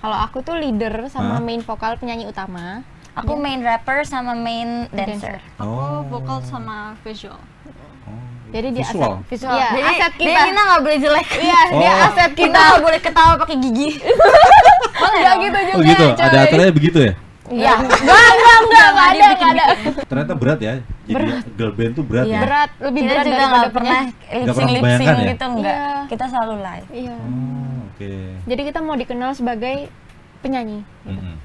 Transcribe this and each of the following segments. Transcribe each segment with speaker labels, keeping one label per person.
Speaker 1: Kalau aku tuh leader sama main vokal penyanyi utama.
Speaker 2: Aku main rapper sama main dancer.
Speaker 3: Oh.
Speaker 4: Aku vokal sama visual.
Speaker 1: Jadi dia
Speaker 3: Visual.
Speaker 1: aset
Speaker 2: Iya,
Speaker 1: Jadi
Speaker 2: aset
Speaker 1: kita.
Speaker 2: kita. Nina nggak boleh jelek.
Speaker 1: Iya, dia
Speaker 3: Oh.
Speaker 1: aset
Speaker 2: Kita
Speaker 1: kita.
Speaker 2: nggak boleh ketawa pakai gigi.
Speaker 1: Enggak gitu juga.
Speaker 3: Oh gitu,
Speaker 1: coy.
Speaker 3: ada aturannya begitu ya?
Speaker 2: Iya.
Speaker 1: Enggak ada.
Speaker 3: Ternyata berat ya, jadi girl band tuh berat
Speaker 2: Iya.
Speaker 3: ya?
Speaker 1: Berat, lebih
Speaker 2: Kita
Speaker 1: berat
Speaker 2: juga
Speaker 1: daripada
Speaker 2: nggak pernah
Speaker 3: Nggak pernah
Speaker 2: lip
Speaker 3: membayangkan
Speaker 2: sync
Speaker 3: ya?
Speaker 2: gitu enggak.
Speaker 1: Iya.
Speaker 2: Kita selalu live.
Speaker 1: Iya.
Speaker 3: Oh, oke.
Speaker 1: Jadi kita mau dikenal sebagai penyanyi.
Speaker 3: Mm-mm.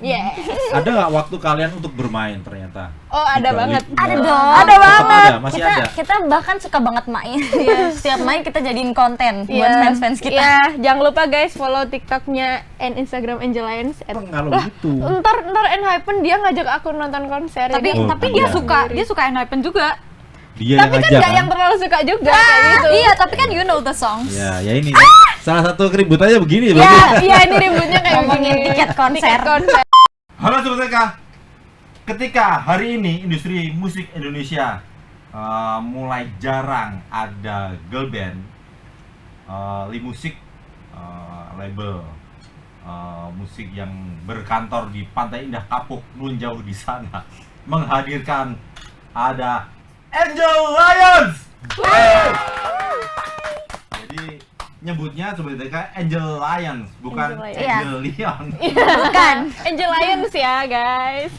Speaker 1: Yes.
Speaker 3: Ada nggak waktu kalian untuk bermain ternyata?
Speaker 1: Oh, ada
Speaker 3: Di balik-
Speaker 1: banget.
Speaker 2: Ada
Speaker 3: Nggak.
Speaker 2: dong.
Speaker 1: Ada
Speaker 3: Tetap
Speaker 1: banget.
Speaker 3: ada, masih
Speaker 2: kita,
Speaker 3: ada.
Speaker 2: kita bahkan suka banget main. Setiap main kita jadiin konten buat
Speaker 1: Iya.
Speaker 2: fans-fans kita.
Speaker 1: Iya, jangan lupa guys follow TikToknya and Instagram Angel Lions.
Speaker 3: Kalau
Speaker 1: Lah,
Speaker 3: gitu.
Speaker 1: ntar Enhypen dia ngajak aku nonton konser.
Speaker 4: Tapi
Speaker 3: Oh,
Speaker 4: tapi
Speaker 3: iya.
Speaker 4: dia suka Enhypen juga.
Speaker 3: Dia
Speaker 1: Tapi
Speaker 3: yang
Speaker 1: kan
Speaker 3: ngajak
Speaker 1: nggak yang terlalu suka juga kayak gitu.
Speaker 4: Iya, tapi kan you know the songs.
Speaker 3: Ya, ya ini. Salah satu keributannya begini
Speaker 1: Iya,
Speaker 3: berarti.
Speaker 1: iya ini ributnya kayak
Speaker 2: Ngomongin
Speaker 1: begini.
Speaker 2: tiket konser.
Speaker 3: Halo Sobat TK. Ketika hari ini industri musik Indonesia mulai jarang ada girl band, Limusik label musik yang berkantor di Pantai Indah Kapuk nun jauh di sana menghadirkan ada Angel Lions. Jadi nyebutnya Sobat TK Angel Lions, bukan
Speaker 1: Angel Lions.
Speaker 3: Angel Leon.
Speaker 2: Bukan.
Speaker 1: Angel Lions ya guys.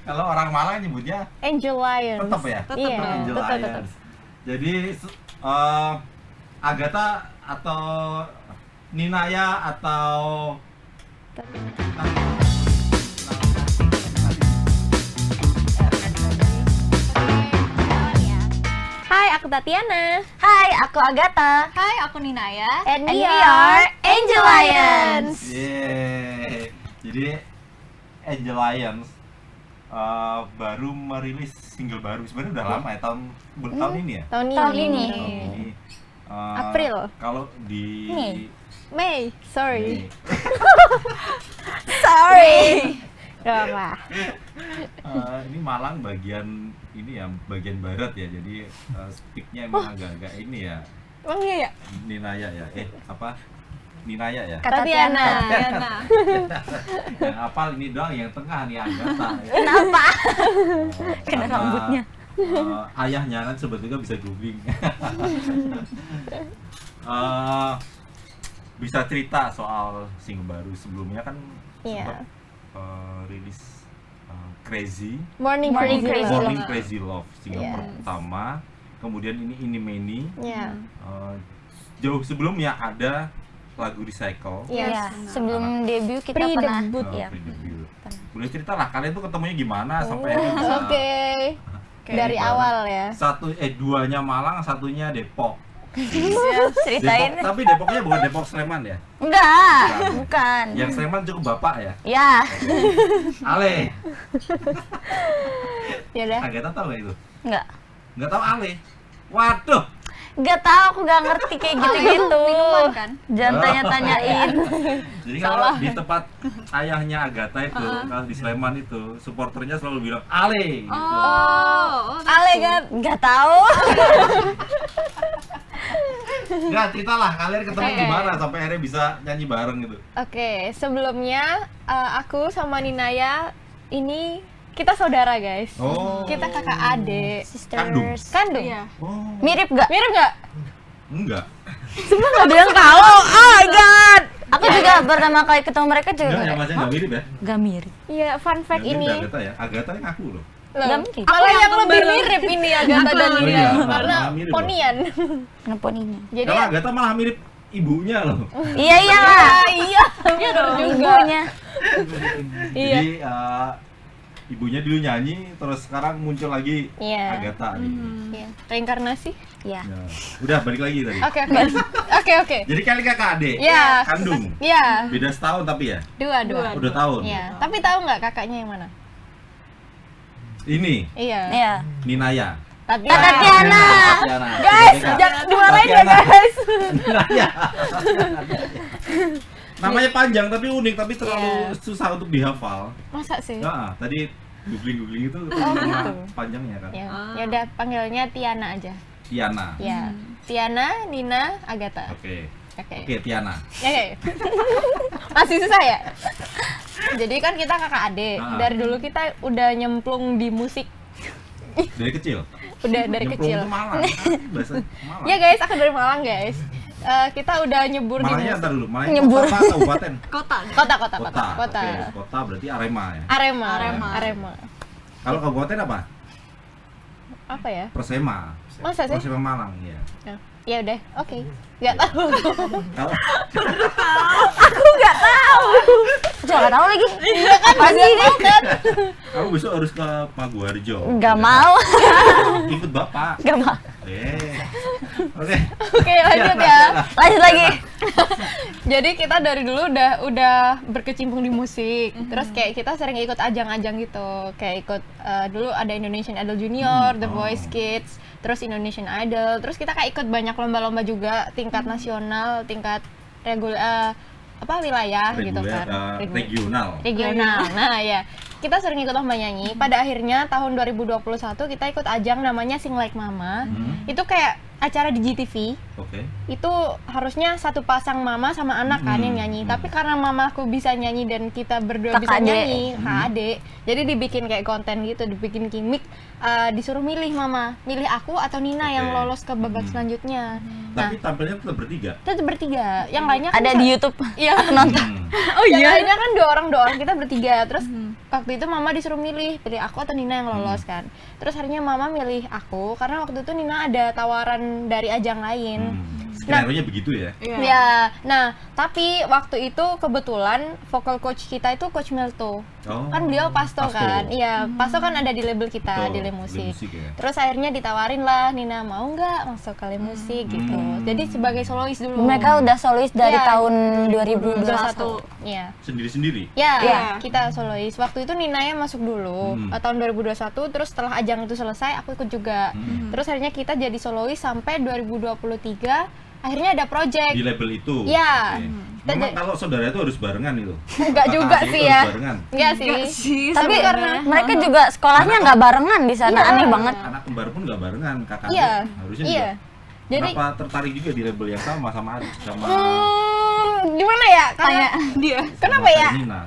Speaker 3: Kalau orang Malang nyebutnya
Speaker 1: Angel Lions.
Speaker 3: tetap ya,
Speaker 1: Iya,
Speaker 3: Angel
Speaker 1: tetap.
Speaker 3: Lions. Jadi Agatha atau Ninaya atau
Speaker 1: Hai, aku Tatiana.
Speaker 2: Hai, aku Agatha.
Speaker 4: Hai, aku Ninaya.
Speaker 1: And
Speaker 2: we are Angel Lions.
Speaker 3: Yeay. Jadi Angel Lions baru merilis single baru. Sebenarnya udah lama ya, tahun ini ya.
Speaker 1: Tahun ini.
Speaker 2: Tahun ini.
Speaker 3: Tahun ini.
Speaker 1: April.
Speaker 3: Kalau di
Speaker 1: Mei. Sorry.
Speaker 3: Mei.
Speaker 2: Sorry.
Speaker 1: Gak apa.
Speaker 3: Ini Malang bagian ini ya, bagian barat ya. Jadi speaknya emang agak-agak ini ya.
Speaker 1: Emang iya ya?
Speaker 3: Ninaya ya. Apa? Ninaya ya.
Speaker 1: Tatiana.
Speaker 4: Diana.
Speaker 3: Yang apal ini doang, yang tengah nih Agatha.
Speaker 2: Kenapa? Kena
Speaker 3: Karena,
Speaker 2: rambutnya.
Speaker 3: ayahnya kan sebetulnya bisa googling. Bisa cerita soal single baru sebelumnya kan
Speaker 1: Iya.
Speaker 3: sempat rilis Crazy
Speaker 1: Morning
Speaker 2: Morning
Speaker 1: Crazy
Speaker 2: Crazy
Speaker 1: Love.
Speaker 3: Morning Crazy Love single
Speaker 1: Yes.
Speaker 3: pertama, kemudian ini Many.
Speaker 1: Iya.
Speaker 3: Jauh sebelumnya ada lagu Recycle.
Speaker 1: Yes.
Speaker 2: Iya, sebelum debut kita pernah
Speaker 1: Pre-debut.
Speaker 2: ya.
Speaker 3: Pre-debut. Boleh cerita lah kalian tuh ketemunya gimana sampai akhirnya bisa
Speaker 1: Oke. Dari
Speaker 3: bareng.
Speaker 1: awal ya.
Speaker 3: Duanya Malang, satunya Depok.
Speaker 2: Ceritain.
Speaker 3: Tapi Depoknya bukan Depok Sleman ya?
Speaker 2: Enggak, bukan.
Speaker 3: Yang Sleman cukup bapak ya?
Speaker 2: Ya,
Speaker 3: Ale.
Speaker 1: Ya udah.
Speaker 3: Agatha tahu nggak itu?
Speaker 2: enggak.
Speaker 3: Nggak tahu Ale. Waduh.
Speaker 2: Enggak tahu, aku enggak ngerti kayak gitu-gitu.
Speaker 4: Minuman kan?
Speaker 2: Jangan tanya-tanyain.
Speaker 3: Jadi kalau di tempat ayahnya Agatha itu, kalau di Sleman itu, supporternya selalu bilang Ale. Gitu.
Speaker 4: Oh,
Speaker 1: Ale kan?
Speaker 2: Enggak tahu.
Speaker 3: Nggak, cerita lah kalian ketemu gimana sampai akhirnya bisa nyanyi bareng gitu.
Speaker 1: Oke, sebelumnya aku sama Ninaya ini kita saudara guys.
Speaker 3: Oh.
Speaker 1: Kita kakak adik.
Speaker 3: Kandung?
Speaker 1: Kandung.
Speaker 4: iya.
Speaker 3: Oh.
Speaker 2: Mirip enggak?
Speaker 1: Mirip nggak?
Speaker 3: Enggak.
Speaker 1: Semua nggak ada yang tahu. Oh my god.
Speaker 2: Aku juga pertama kali ketemu mereka juga
Speaker 3: Enggak, yang macam nggak mirip ya?
Speaker 2: enggak mirip.
Speaker 1: Iya, fun fact
Speaker 3: Nggak
Speaker 1: ini.
Speaker 3: mirip Agatha ya? Agatha yang aku loh.
Speaker 1: Loh,
Speaker 2: Nggak mirip.
Speaker 1: malah
Speaker 4: Aku
Speaker 1: yang
Speaker 4: yang
Speaker 1: lebih
Speaker 4: kembar.
Speaker 1: mirip ini Agatha dan
Speaker 4: Aku
Speaker 1: Nina
Speaker 3: yang
Speaker 1: karena
Speaker 3: malah mirip loh.
Speaker 1: ponian.
Speaker 2: Ngeponinya.
Speaker 1: Jadi
Speaker 3: Kalau Agatha malah mirip ibunya loh.
Speaker 2: Iya iyalah.
Speaker 1: iya. Iya dong juga.
Speaker 2: Ibunya.
Speaker 1: Iya.
Speaker 3: Jadi ibunya dulu nyanyi, terus sekarang muncul lagi
Speaker 1: Iya.
Speaker 3: Agatha. Gitu.
Speaker 1: Iya. Reinkarnasi.
Speaker 2: Iya.
Speaker 3: Ya. Udah balik lagi tadi.
Speaker 1: Oke. Oke.
Speaker 3: Jadi kalian kakak adik,
Speaker 1: Iya.
Speaker 3: kandung,
Speaker 1: Iya.
Speaker 3: beda setahun tapi ya,
Speaker 1: Dua.
Speaker 3: udah tahun.
Speaker 1: Iya. Tapi tahu nggak kakaknya yang mana?
Speaker 3: Ini
Speaker 1: Iya.
Speaker 2: Iya.
Speaker 3: Ninaya.
Speaker 1: Tatiana.
Speaker 2: Tatiana.
Speaker 3: Tatiana.
Speaker 1: Guys,
Speaker 3: Tatiana.
Speaker 1: jangan dimarahin ya
Speaker 3: Tatiana.
Speaker 1: guys.
Speaker 3: Ninaya. Namanya panjang tapi unik, tapi terlalu
Speaker 1: Iya.
Speaker 3: susah untuk dihafal.
Speaker 1: Masa sih?
Speaker 3: Nah, tadi googling itu
Speaker 1: Oh,
Speaker 3: nama
Speaker 1: gitu.
Speaker 3: panjangnya kan.
Speaker 1: Ya, ya udah panggilnya Tiana aja.
Speaker 3: Tiana.
Speaker 1: Ya. Tiana, Nina, Agatha.
Speaker 3: Oke.
Speaker 1: Oke.
Speaker 3: Oke, Tiana.
Speaker 1: Oke. Masih susah ya? Jadi kan kita kakak adik.
Speaker 3: Ah.
Speaker 1: Dari dulu kita udah nyemplung di musik.
Speaker 3: Dari kecil.
Speaker 1: Udah dari
Speaker 3: Nyemplung
Speaker 1: kecil.
Speaker 3: itu Malang. Bahasa Malang.
Speaker 1: Ya guys, aku dari Malang guys. Kita udah nyebur di
Speaker 3: Malangnya
Speaker 1: musik.
Speaker 3: antar dulu. Malangnya
Speaker 2: Nyebur.
Speaker 3: kota apa kabupaten?
Speaker 4: Kota.
Speaker 1: Kota.
Speaker 3: Oke, kota berarti Arema ya.
Speaker 1: Arema.
Speaker 4: Arema.
Speaker 3: Kalau kabupaten apa?
Speaker 1: Apa ya?
Speaker 3: Persema.
Speaker 1: Masa sih?
Speaker 3: Persema Malang ya.
Speaker 1: Ya udah, oke. Nggak tahu.
Speaker 3: Kalau
Speaker 2: Jangan tahu lagi.
Speaker 1: Iya kan, pasti kan.
Speaker 3: kamu besok harus ke Paguarjo.
Speaker 2: Nggak mau.
Speaker 3: Ikut bapak.
Speaker 2: Nggak mau.
Speaker 3: Oke.
Speaker 1: Oke, lanjut ya.
Speaker 2: Lanjut lagi.
Speaker 1: Jadi kita dari dulu udah berkecimpung di musik. Terus kayak kita sering ikut ajang-ajang gitu. Kayak ikut dulu ada Indonesian Idol Junior, The Voice Kids, terus Indonesian Idol. Terus kita kayak ikut banyak lomba-lomba juga, tingkat nasional, tingkat wilayah gitu kan. Regional. Nah, ya. Kita sering ikut lomba nyanyi. Pada akhirnya tahun 2021 kita ikut ajang namanya Sing Like Mama. Itu kayak acara di GTV.
Speaker 3: Oke.
Speaker 1: Itu harusnya satu pasang mama sama anak kan yang nyanyi. Tapi karena mamaku bisa nyanyi dan kita berdua bisa
Speaker 2: Kakak adik.
Speaker 1: nyanyi, kakak adik. Jadi dibikin kayak konten gitu, dibikin gimmick, disuruh milih mama, milih aku atau Nina yang
Speaker 3: Oke.
Speaker 1: lolos ke babak selanjutnya. Nah,
Speaker 3: Tapi tampilnya tetap bertiga.
Speaker 1: itu bertiga. Yang lainnya kan
Speaker 2: Ada di YouTube.
Speaker 1: Iya.
Speaker 3: Hmm.
Speaker 1: Yang lainnya kan dua orang kita bertiga. Terus waktu itu mama disuruh pilih aku atau Nina yang lolos kan. Terus akhirnya mama milih aku karena waktu itu Nina ada tawaran dari ajang lain.
Speaker 3: Skenario-nya begitu ya.
Speaker 1: Ya, nah tapi waktu itu kebetulan vocal coach kita itu Coach Melto.
Speaker 3: Oh,
Speaker 1: Kan beliau Pasto
Speaker 3: Pasto.
Speaker 1: kan, iya Pasto kan ada di label kita,
Speaker 3: Betul,
Speaker 1: di
Speaker 3: di
Speaker 1: Lemusik.
Speaker 3: Lemusik ya.
Speaker 1: Terus akhirnya ditawarin lah, Nina mau nggak masuk ke Lemusik gitu. Jadi sebagai solois dulu.
Speaker 2: Mereka udah solois dari
Speaker 1: Iya.
Speaker 2: tahun 2021.
Speaker 1: 2021. Iya.
Speaker 3: Sendiri-sendiri.
Speaker 1: Ya,
Speaker 2: Iya.
Speaker 1: kita solois. Waktu itu Ninanya masuk dulu, tahun 2021. Terus setelah ajang itu selesai, aku ikut juga. Terus akhirnya kita jadi solois sampai 2023. Akhirnya ada project.
Speaker 3: Di label itu.
Speaker 1: Iya.
Speaker 3: Oke. Memang kalau saudara itu harus barengan itu.
Speaker 1: Enggak juga
Speaker 3: Kakak
Speaker 1: sih
Speaker 3: itu
Speaker 1: ya.
Speaker 3: harus barengan.
Speaker 1: Enggak sih.
Speaker 2: Tapi
Speaker 1: karena
Speaker 2: mereka juga sekolahnya nggak barengan di sana.
Speaker 1: Iya.
Speaker 2: Aneh banget.
Speaker 3: Anak kembar pun nggak barengan, kakak
Speaker 1: Iya.
Speaker 3: adik harusnya
Speaker 1: Iya.
Speaker 3: juga.
Speaker 1: Jadi
Speaker 3: Kenapa tertarik juga di label yang sama adik sama
Speaker 1: gimana ya? Karena
Speaker 4: Dia.
Speaker 1: kenapa
Speaker 3: sama
Speaker 1: ya?
Speaker 3: Nina?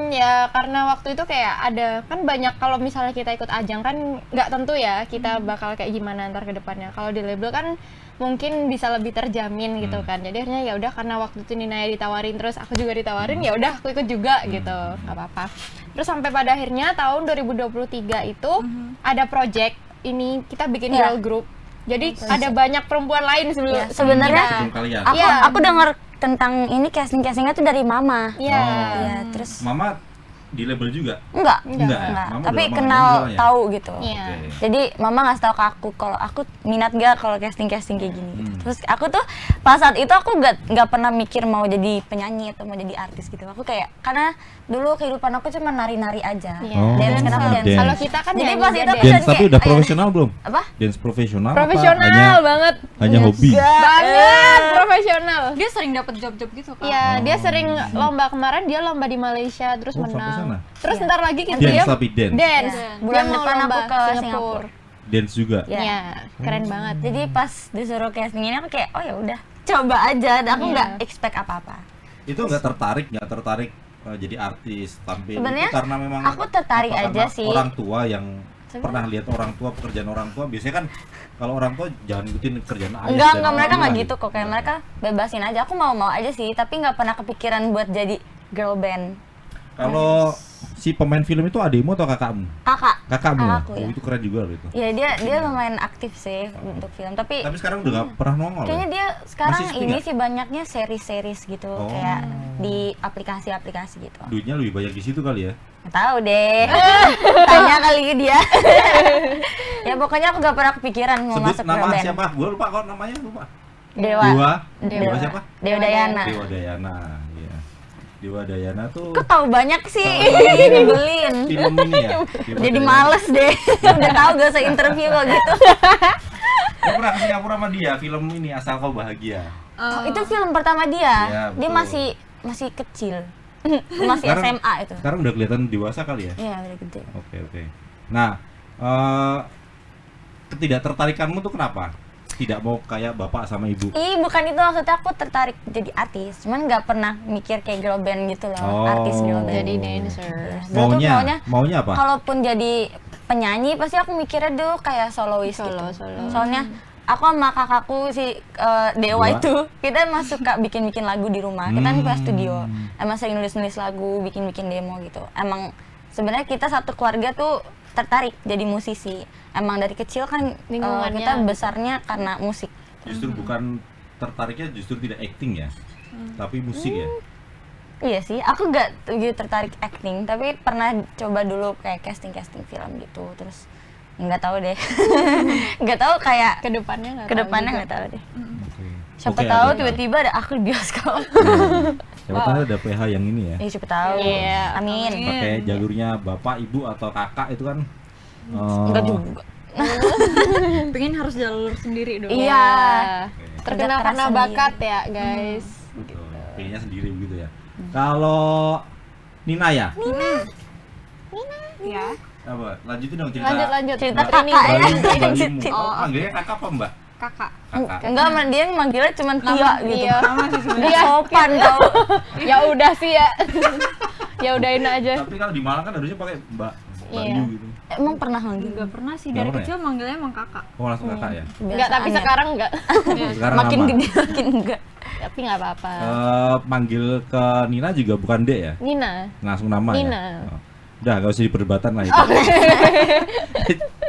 Speaker 1: Ya karena waktu itu kayak ada kan banyak kalau misalnya kita ikut ajang kan nggak tentu ya kita bakal kayak gimana ntar ke depannya. Kalau di label kan mungkin bisa lebih terjamin gitu kan. Jadi akhirnya ya udah karena waktu itu Nina ya ditawarin terus aku juga ditawarin ya udah aku ikut juga gitu. Nggak apa-apa. Terus sampai pada akhirnya tahun 2023 itu ada project ini kita bikin
Speaker 2: Iya.
Speaker 1: girl group. Jadi ada banyak perempuan lain sebelum
Speaker 2: Iya, sebenarnya
Speaker 3: Sebelum kalian.
Speaker 2: Aku
Speaker 1: Iya.
Speaker 2: aku dengar tentang ini castingnya tuh dari mama.
Speaker 1: Iya.
Speaker 2: Iya, terus
Speaker 3: Mama di label juga?
Speaker 2: enggak,
Speaker 3: Enggak ya?
Speaker 2: enggak.
Speaker 3: Mama
Speaker 2: Tapi
Speaker 3: udah lama
Speaker 2: kenal
Speaker 3: kenal soalnya.
Speaker 2: tahu gitu.
Speaker 1: Iya.
Speaker 3: Oke.
Speaker 2: Jadi mama ngasih tahu ke aku kalau aku minat gak kalau casting kayak gini. Terus aku tuh pas saat itu aku nggak pernah mikir mau jadi penyanyi atau mau jadi artis gitu. Aku kayak karena dulu kehidupan aku cuma nari-nari aja.
Speaker 1: Iya.
Speaker 2: Dance kan aku dance.
Speaker 1: Kalau kita kan
Speaker 2: Jadi
Speaker 1: nyanyi
Speaker 2: pas
Speaker 1: dia
Speaker 2: itu aku
Speaker 1: dance.
Speaker 2: jadi
Speaker 5: Tapi
Speaker 2: kayak,
Speaker 5: udah
Speaker 2: oh ya,
Speaker 5: profesional belum?
Speaker 2: apa?
Speaker 5: Dance profesional apa
Speaker 1: Profesional banget.
Speaker 5: hanya hobi?
Speaker 1: Banget profesional.
Speaker 4: Dia sering dapat job-job gitu kan.
Speaker 1: Iya, dia sering lomba kemarin dia lomba di Malaysia terus
Speaker 3: Oh, sampai
Speaker 1: menang.
Speaker 3: sana?
Speaker 1: Terus ntar lagi kita
Speaker 3: Dance
Speaker 1: dia
Speaker 3: tapi dance.
Speaker 1: dance.
Speaker 2: Iya.
Speaker 1: Dia
Speaker 2: Bulan
Speaker 1: mau
Speaker 2: depan
Speaker 1: lomba
Speaker 2: aku ke Singapura.
Speaker 3: Dance juga.
Speaker 2: Iya.
Speaker 1: Iya, keren banget.
Speaker 2: Jadi pas disuruh casting ini aku kayak oh ya udah coba aja. Dan aku nggak expect apa-apa.
Speaker 3: Itu nggak tertarik jadi artis tampil
Speaker 2: Sebenarnya
Speaker 3: itu karena memang
Speaker 2: aku tertarik
Speaker 3: apa,
Speaker 2: aja
Speaker 3: karena
Speaker 2: sih.
Speaker 3: orang tua yang
Speaker 2: Sebenarnya-
Speaker 3: pernah lihat orang tua pekerjaan orang tua biasanya kan kalau orang tua jangan ikutin kerjaan ayah
Speaker 2: Enggak,
Speaker 3: dan
Speaker 2: mereka
Speaker 3: orang
Speaker 2: nggak
Speaker 3: tua
Speaker 2: gitu kok. Kayak mereka bebasin aja. Aku mau aja sih, tapi nggak pernah kepikiran buat jadi girl band.
Speaker 3: Kalau si pemain film itu adikmu atau kakakmu?
Speaker 2: Kakak.
Speaker 3: Kakakmu ya?
Speaker 2: Kakakku,
Speaker 3: Oh,
Speaker 2: ya.
Speaker 3: itu keren juga loh itu.
Speaker 2: Ya dia lumayan aktif sih untuk film, tapi
Speaker 3: Tapi sekarang udah nggak pernah nongol ya?
Speaker 2: kayaknya dia sekarang
Speaker 3: Masih sepi
Speaker 2: ini
Speaker 3: nggak?
Speaker 2: sih banyaknya series-series gitu,
Speaker 3: Oh.
Speaker 2: kayak di aplikasi-aplikasi gitu.
Speaker 3: Duitnya lebih banyak di situ kali ya?
Speaker 2: Nggak tahu deh. Tanya kali ke dia. Ya pokoknya aku nggak pernah kepikiran mau
Speaker 3: Sebut
Speaker 2: masuk girl
Speaker 3: nama
Speaker 2: band.
Speaker 3: siapa? Gue lupa kok namanya, lupa.
Speaker 2: Dewa.
Speaker 3: Dewa siapa?
Speaker 2: Dewa Dayana.
Speaker 3: Dewa Dayana, iya. Dewa Dayana tuh
Speaker 2: Kok tahu banyak sih? Nyebelin.
Speaker 3: film ini ya. Dewa
Speaker 2: Jadi
Speaker 3: Dayana.
Speaker 2: males deh. Udah tahu gak usah interview kok gitu.
Speaker 3: Gue pernah ke Singapura sama dia, film ini Asal Kau Bahagia.
Speaker 2: Oh, itu film pertama dia.
Speaker 3: Iya,
Speaker 2: Dia
Speaker 3: betul.
Speaker 2: masih kecil. Masih
Speaker 3: Sekarang-
Speaker 2: SMA itu.
Speaker 3: Sekarang udah kelihatan dewasa kali ya?
Speaker 2: Iya, udah gede.
Speaker 3: Oke. Nah, ketidaktertarikanmu tuh kenapa?
Speaker 5: tidak mau kayak bapak sama ibu?
Speaker 2: Bukan itu maksudnya, aku tertarik jadi artis, cuman nggak pernah mikir kayak girl band gitu loh, artis girl band.
Speaker 1: Jadi dancer.
Speaker 2: Dulu tuh
Speaker 5: Maunya apa?
Speaker 2: Kalaupun jadi penyanyi pasti aku mikirnya dulu kayak solois gitu.
Speaker 1: Solo.
Speaker 2: Soalnya aku sama kakakku si Dewa
Speaker 5: Dewa.
Speaker 2: itu, kita emang suka bikin-bikin lagu di rumah. Kita kan punya studio, emang sering nulis-nulis lagu, bikin-bikin demo gitu. Emang sebenarnya kita satu keluarga tuh tertarik jadi musisi. Emang dari kecil kan
Speaker 1: Lingkungannya.
Speaker 2: kita besarnya karena musik.
Speaker 5: Justru bukan tertariknya justru tidak acting ya, tapi musik ya.
Speaker 2: Iya sih, aku gak gitu tertarik acting, tapi pernah coba dulu kayak casting film gitu, terus nggak tahu deh, nggak tahu kayak
Speaker 1: Kedepannya
Speaker 2: nggak tahu deh.
Speaker 5: Oke.
Speaker 2: Siapa
Speaker 5: Oke,
Speaker 2: tahu
Speaker 5: ada.
Speaker 2: tiba-tiba ada aku di bioskop.
Speaker 5: Siapa tahu ada PH yang ini ya.
Speaker 2: Siapa tahu.
Speaker 1: Iya,
Speaker 2: Amin.
Speaker 5: Pakai jalurnya bapak, ibu atau kakak itu kan.
Speaker 2: Enggak juga.
Speaker 4: Pengen harus jalur sendiri dong.
Speaker 2: Iya.
Speaker 1: Terkenal
Speaker 2: Kerja keras
Speaker 1: karena
Speaker 2: sendiri.
Speaker 1: bakat ya, guys.
Speaker 5: Betul. Pilihnya sendiri begitu ya. Kalau Nina ya?
Speaker 4: Ya.
Speaker 3: Apa? Lanjutin dong cerita.
Speaker 1: Lanjut.
Speaker 2: Cerita
Speaker 1: Mbak
Speaker 2: kakak
Speaker 1: Rini.
Speaker 2: ya.
Speaker 3: Balimu. Oh, manggilnya kakak apa mbak?
Speaker 4: Kakak.
Speaker 3: Kakak.
Speaker 2: Enggak, dia manggilnya cuma Tia gitu.
Speaker 1: Iya.
Speaker 4: Sama sih sebenarnya.
Speaker 2: Dia sopan tau.
Speaker 1: Ya udah sih ya. Ya udahin aja.
Speaker 5: Tapi kalau di Malang kan harusnya pakai Mbak Bayu
Speaker 1: Iya.
Speaker 5: gitu.
Speaker 2: Emang pernah manggil?
Speaker 4: Enggak pernah sih,
Speaker 5: Nggak
Speaker 4: dari
Speaker 5: pernah
Speaker 4: kecil manggilnya emang kakak.
Speaker 5: Oh langsung kakak ya?
Speaker 1: Enggak, tapi
Speaker 2: Biasaan
Speaker 1: sekarang enggak.
Speaker 5: Sekarang
Speaker 2: makin
Speaker 5: nama.
Speaker 2: gede makin enggak.
Speaker 1: Tapi enggak apa-apa.
Speaker 5: Manggil ke Nina juga bukan Dek ya?
Speaker 1: Nina.
Speaker 5: Langsung nama
Speaker 1: Nina.
Speaker 5: ya? Oh. Udah gak usah diperdebatan lah itu.